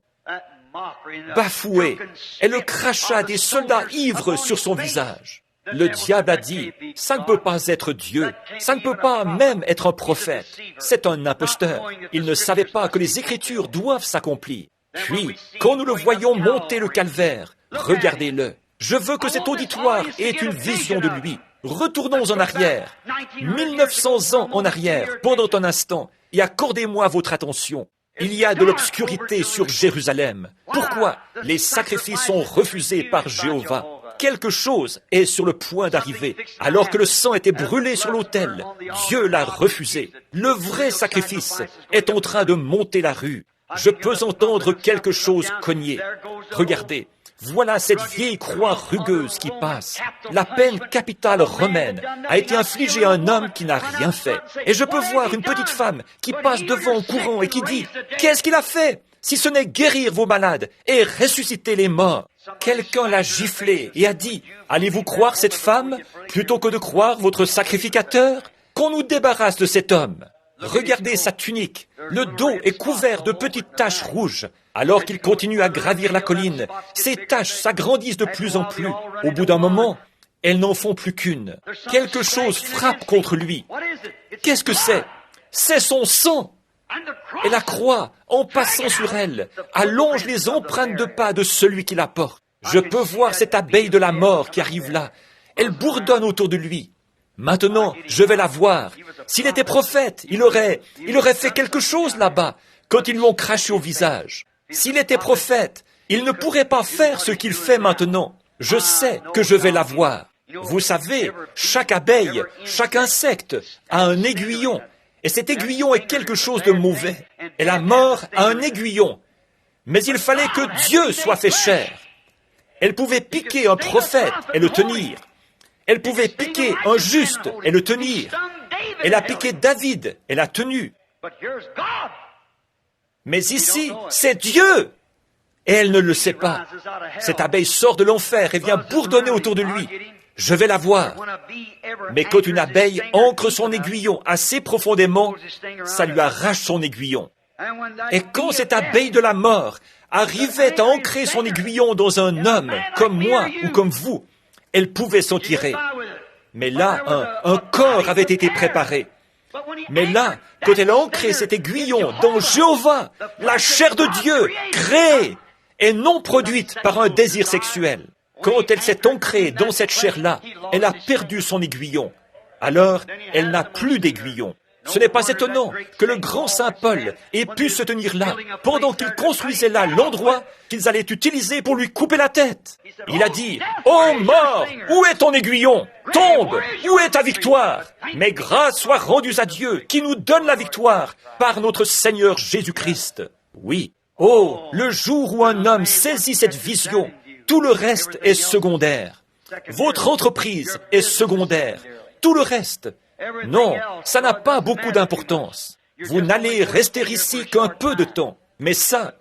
Bafoué, et le crachat des soldats ivres sur son visage. Le diable a dit, « Ça ne peut pas être Dieu, ça ne peut pas même être un prophète, c'est un imposteur. » Il ne savait pas que les Écritures doivent s'accomplir. Puis, quand nous le voyons monter le calvaire, regardez-le. Je veux que cet auditoire ait une vision de lui. Retournons en arrière, 1900 ans en arrière, pendant un instant, et accordez-moi votre attention. Il y a de l'obscurité sur Jérusalem. Pourquoi? Les sacrifices sont refusés par Jéhovah. Quelque chose est sur le point d'arriver. Alors que le sang était brûlé sur l'autel, Dieu l'a refusé. Le vrai sacrifice est en train de monter la rue. Je peux entendre quelque chose cogner. Regardez, voilà cette vieille croix rugueuse qui passe. La peine capitale romaine a été infligée à un homme qui n'a rien fait. Et je peux voir une petite femme qui passe devant en courant et qui dit, « Qu'est-ce qu'il a fait? Si ce n'est guérir vos malades et ressusciter les morts. » Quelqu'un l'a giflé et a dit, « Allez-vous croire cette femme plutôt que de croire votre sacrificateur? Qu'on nous débarrasse de cet homme. » Regardez sa tunique. Le dos est couvert de petites taches rouges. Alors qu'il continue à gravir la colline, ces taches s'agrandissent de plus en plus. Au bout d'un moment, elles n'en font plus qu'une. Quelque chose frappe contre lui. Qu'est-ce que c'est? C'est son sang. Et la croix, en passant sur elle, allonge les empreintes de pas de celui qui la porte. Je peux voir cette abeille de la mort qui arrive là. Elle bourdonne autour de lui. Maintenant, je vais la voir. S'il était prophète, il aurait fait quelque chose là-bas. quand ils l'ont craché au visage. S'il était prophète, il ne pourrait pas faire ce qu'il fait maintenant. Je sais que je vais l'avoir. Vous savez, chaque abeille, chaque insecte a un aiguillon. Et cet aiguillon est quelque chose de mauvais. Et la mort a un aiguillon. Mais il fallait que Dieu soit fait chair. Elle pouvait piquer un prophète et le tenir. Elle pouvait piquer un juste et le tenir. Elle a piqué David et l'a tenu. Mais ici, c'est Dieu. Et elle ne le sait pas. Cette abeille sort de l'enfer et vient bourdonner autour de lui. Je vais la voir. Mais quand une abeille ancre son aiguillon assez profondément, ça lui arrache son aiguillon. Et quand cette abeille de la mort arrivait à ancrer son aiguillon dans un homme, comme moi ou comme vous, elle pouvait s'en tirer. Mais là, un corps avait été préparé. Mais là, quand elle a ancré cet aiguillon dans Jéhovah, la chair de Dieu, créée, et non produite par un désir sexuel, quand elle s'est ancrée dans cette chair-là, elle a perdu son aiguillon. Alors, elle n'a plus d'aiguillon. Ce n'est pas étonnant que le grand saint Paul ait pu se tenir là, pendant qu'il construisait là l'endroit qu'ils allaient utiliser pour lui couper la tête. Il a dit, « Ô mort, où est ton aiguillon? Tombe, où est ta victoire? Mais grâce soit rendue à Dieu, qui nous donne la victoire, par notre Seigneur Jésus-Christ. » Oui. Oh, le jour où un homme saisit cette vision, tout le reste est secondaire. Votre entreprise est secondaire. Tout le reste, non, ça n'a pas beaucoup d'importance. Vous n'allez rester ici qu'un peu de temps. Mais ça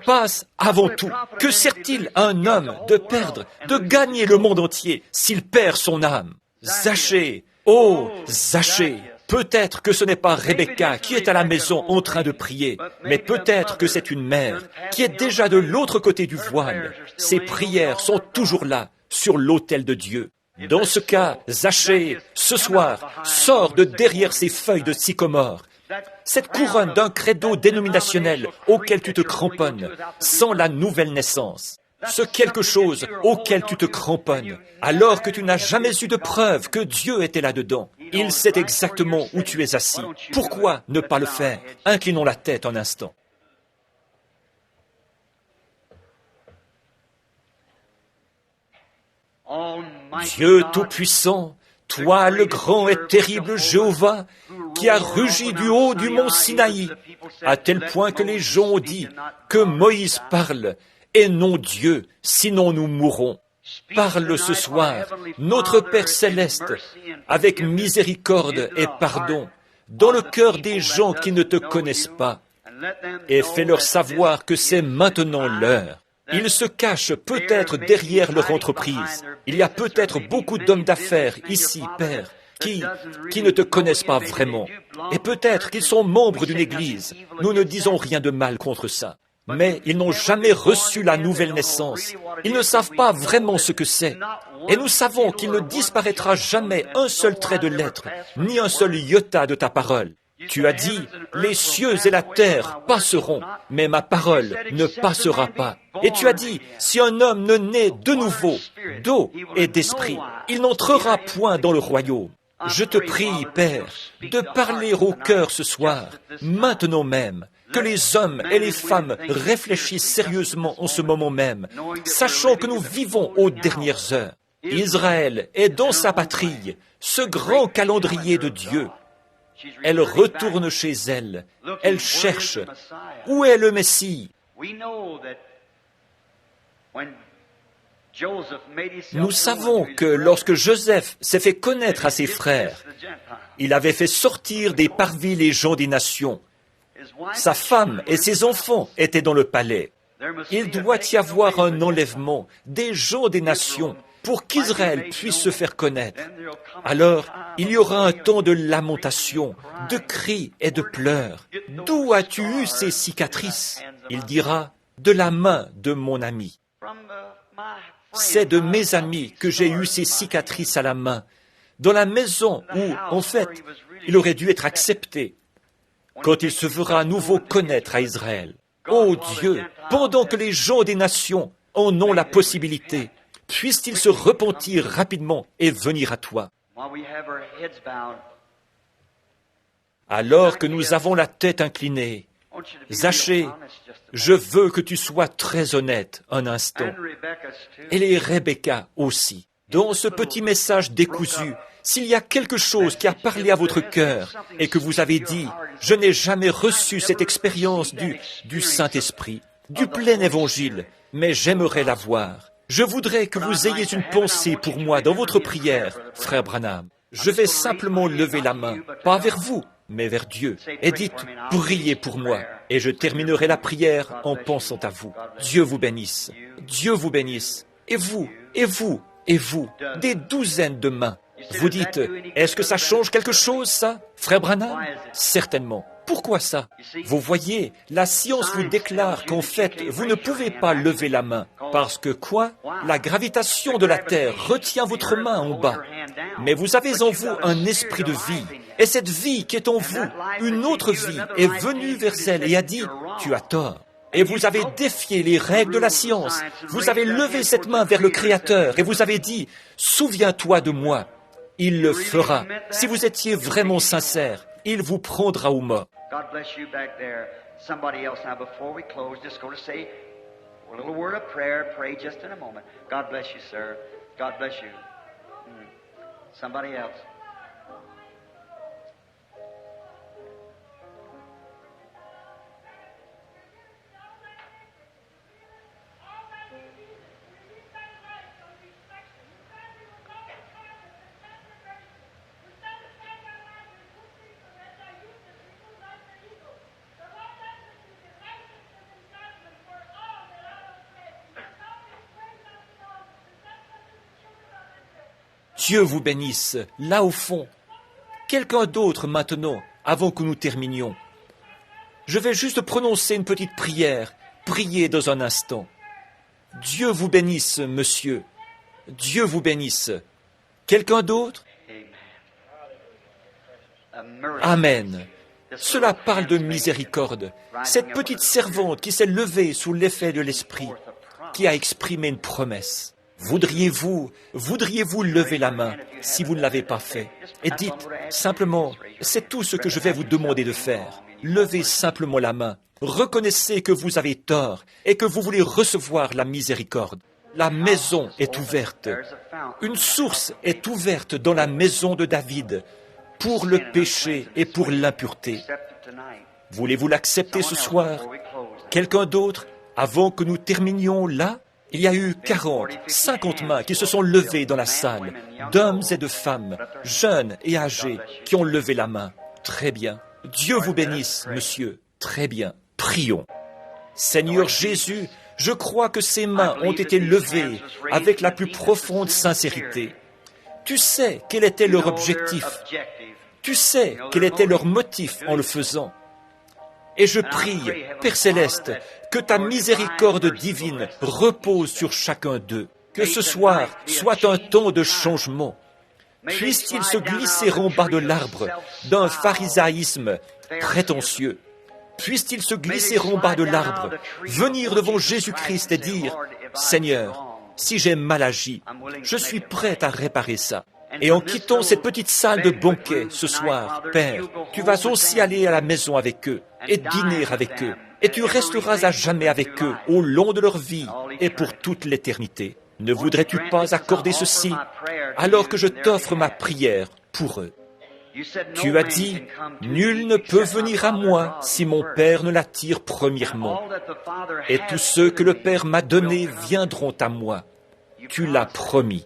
passe avant tout. Que sert-il à un homme de perdre, de gagner le monde entier s'il perd son âme? Zachée, oh, Zachée, peut-être que ce n'est pas Rebecca qui est à la maison en train de prier, mais peut-être que c'est une mère qui est déjà de l'autre côté du voile. Ses prières sont toujours là, sur l'autel de Dieu. Dans ce cas, Zachée, ce soir, sort de derrière ces feuilles de sycomore, cette couronne d'un credo dénominationnel auquel tu te cramponnes, sans la nouvelle naissance. Ce quelque chose auquel tu te cramponnes, alors que tu n'as jamais eu de preuve que Dieu était là-dedans. Il sait exactement où tu es assis. Pourquoi ne pas le faire? Inclinons la tête un instant. Dieu Tout-Puissant, toi le grand et terrible Jéhovah, qui a rugi du haut du mont Sinaï, à tel point que les gens ont dit que Moïse parle, et non Dieu, sinon nous mourrons. Parle ce soir, notre Père céleste, avec miséricorde et pardon, dans le cœur des gens qui ne te connaissent pas, et fais-leur savoir que c'est maintenant l'heure. Ils se cachent peut-être derrière leur entreprise. Il y a peut-être beaucoup d'hommes d'affaires ici, Père, qui ne te connaissent pas vraiment. Et peut-être qu'ils sont membres d'une église. Nous ne disons rien de mal contre ça. Mais ils n'ont jamais reçu la nouvelle naissance. Ils ne savent pas vraiment ce que c'est. Et nous savons qu'il ne disparaîtra jamais un seul trait de lettre, ni un seul iota de ta parole. Tu as dit, les cieux et la terre passeront, mais ma parole ne passera pas. Et tu as dit, si un homme ne naît de nouveau, d'eau et d'esprit, il n'entrera point dans le royaume. Je te prie, Père, de parler au cœur ce soir, maintenant même, que les hommes et les femmes réfléchissent sérieusement en ce moment même, sachant que nous vivons aux dernières heures. Israël est dans sa patrie, ce grand calendrier de Dieu. Elle retourne chez elle. Elle cherche. Où est le Messie? Nous savons que lorsque Joseph s'est fait connaître à ses frères, il avait fait sortir des parvis les gens des nations. Sa femme et ses enfants étaient dans le palais. Il doit y avoir un enlèvement des gens des nations pour qu'Israël puisse se faire connaître. Alors, il y aura un temps de lamentation, de cris et de pleurs. D'où as-tu eu ces cicatrices? Il dira, de la main de mon ami. C'est de mes amis que j'ai eu ces cicatrices à la main, dans la maison où, en fait, il aurait dû être accepté, quand il se fera à nouveau connaître à Israël. Ô Dieu, pendant que les gens des nations en ont la possibilité, puissent-ils se repentir rapidement et venir à toi. Alors que nous avons la tête inclinée, Zachée, je veux que tu sois très honnête un instant. Et les Rebecca aussi. Dans ce petit message décousu, s'il y a quelque chose qui a parlé à votre cœur et que vous avez dit, je n'ai jamais reçu cette expérience du Saint-Esprit, du plein évangile, mais j'aimerais l'avoir. Je voudrais que vous ayez une pensée pour moi dans votre prière, frère Branham. Je vais simplement lever la main, pas vers vous, mais vers Dieu. Et dites, priez pour moi. Et je terminerai la prière en pensant à vous. Dieu vous bénisse. Dieu vous bénisse. Et vous, et vous, et vous, des douzaines de mains. Vous dites, est-ce que ça change quelque chose, ça, frère Branham? Certainement. Pourquoi ça? Vous voyez, la science vous déclare qu'en fait, vous ne pouvez pas lever la main. Parce que quoi? La gravitation de la Terre retient votre main en bas. Mais vous avez en vous un esprit de vie. Et cette vie qui est en vous, une autre vie, est venue vers elle et a dit, tu as tort. Et vous avez défié les règles de la science. Vous avez levé cette main vers le Créateur et vous avez dit, souviens-toi de moi. Il le fera. Si vous étiez vraiment sincère, il vous prendra au mort. God bless you back there. Somebody else now, before we close, just going to say a little word of prayer. Pray just in a moment. God bless you, sir. God bless you. Somebody else. Dieu vous bénisse, là au fond. Quelqu'un d'autre maintenant, avant que nous terminions. Je vais juste prononcer une petite prière, prier dans un instant. Dieu vous bénisse, monsieur. Dieu vous bénisse. Quelqu'un d'autre? Amen. Cela parle de miséricorde. Cette petite servante qui s'est levée sous l'effet de l'Esprit, qui a exprimé une promesse. Voudriez-vous lever la main si vous ne l'avez pas fait? Et dites simplement, c'est tout ce que je vais vous demander de faire. Levez simplement la main. Reconnaissez que vous avez tort et que vous voulez recevoir la miséricorde. La maison est ouverte. Une source est ouverte dans la maison de David pour le péché et pour l'impureté. Voulez-vous l'accepter ce soir? Quelqu'un d'autre, avant que nous terminions là? Il y a eu 40, 50 mains qui se sont levées dans la salle, d'hommes et de femmes, jeunes et âgés, qui ont levé la main. Très bien. Dieu vous bénisse, monsieur. Très bien. Prions. Seigneur Jésus, je crois que ces mains ont été levées avec la plus profonde sincérité. Tu sais quel était leur objectif. Tu sais quel était leur motif en le faisant. Et je prie, Père Céleste, que ta miséricorde divine repose sur chacun d'eux. Que ce soir soit un temps de changement. Puisse-t-il se glisser en bas de l'arbre d'un pharisaïsme prétentieux. Puisse-t-il se glisser en bas de l'arbre, venir devant Jésus-Christ et dire, « Seigneur, si j'ai mal agi, je suis prêt à réparer ça. » Et en quittant cette petite salle de banquet ce soir, Père, tu vas aussi aller à la maison avec eux et dîner avec eux. Et tu resteras à jamais avec eux au long de leur vie et pour toute l'éternité. Ne voudrais-tu pas accorder ceci alors que je t'offre ma prière pour eux? Tu as dit, « Nul ne peut venir à moi si mon Père ne l'attire premièrement. Et tous ceux que le Père m'a donnés viendront à moi. » Tu l'as promis.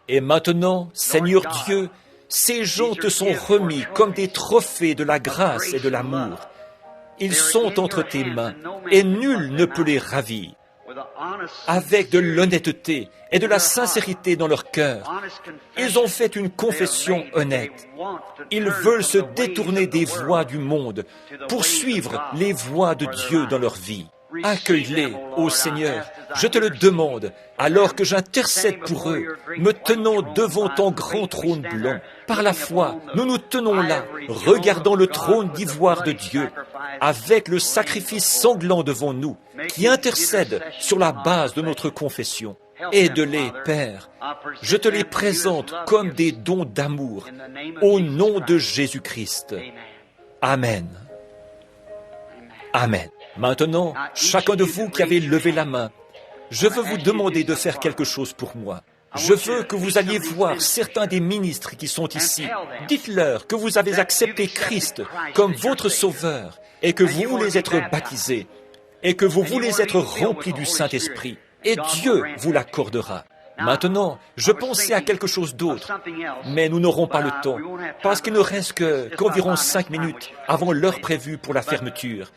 Et maintenant, Seigneur Dieu, ces gens te sont remis comme des trophées de la grâce et de l'amour. Ils sont entre tes mains et nul ne peut les ravir. Avec de l'honnêteté et de la sincérité dans leur cœur, ils ont fait une confession honnête. Ils veulent se détourner des voies du monde pour suivre les voies de Dieu dans leur vie. Accueille-les, ô Seigneur, je te le demande, alors que j'intercède pour eux, me tenant devant ton grand trône blanc. Par la foi, nous nous tenons là, regardant le trône d'ivoire de Dieu, avec le sacrifice sanglant devant nous, qui intercède sur la base de notre confession. Aide-les, Père. Je te les présente comme des dons d'amour, au nom de Jésus-Christ. Amen. Amen. Maintenant, chacun de vous qui avez levé la main, je veux vous demander de faire quelque chose pour moi. Je veux que vous alliez voir certains des ministres qui sont ici. Dites-leur que vous avez accepté Christ comme votre sauveur et que vous voulez être baptisés et que vous voulez être remplis du Saint-Esprit. Et Dieu vous l'accordera. Maintenant, je pensais à quelque chose d'autre, mais nous n'aurons pas le temps, parce qu'il ne reste qu'environ 5 minutes avant l'heure prévue pour la fermeture.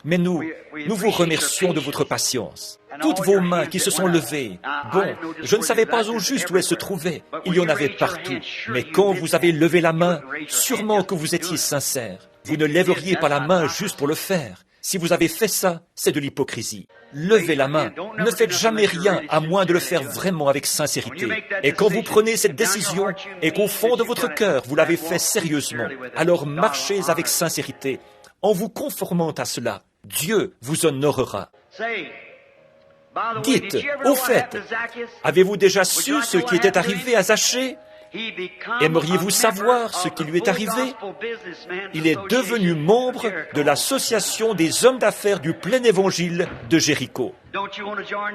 Mais nous vous remercions de votre patience. Toutes vos mains qui se sont levées. Bon, je ne savais pas au juste où elles se trouvaient. Il y en avait partout. Mais quand vous avez levé la main, sûrement que vous étiez sincère. Vous ne lèveriez pas la main juste pour le faire. Si vous avez fait ça, c'est de l'hypocrisie. Levez la main. Ne faites jamais rien à moins de le faire vraiment avec sincérité. Et quand vous prenez cette décision et qu'au fond de votre cœur, vous l'avez fait sérieusement, alors marchez avec sincérité en vous conformant à cela. Dieu vous honorera. Dites, au fait, avez-vous déjà su ce qui était arrivé à Zachée? Aimeriez-vous savoir ce qui lui est arrivé? Il est devenu membre de l'association des hommes d'affaires du plein évangile de Jéricho.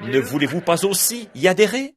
Ne voulez-vous pas aussi y adhérer?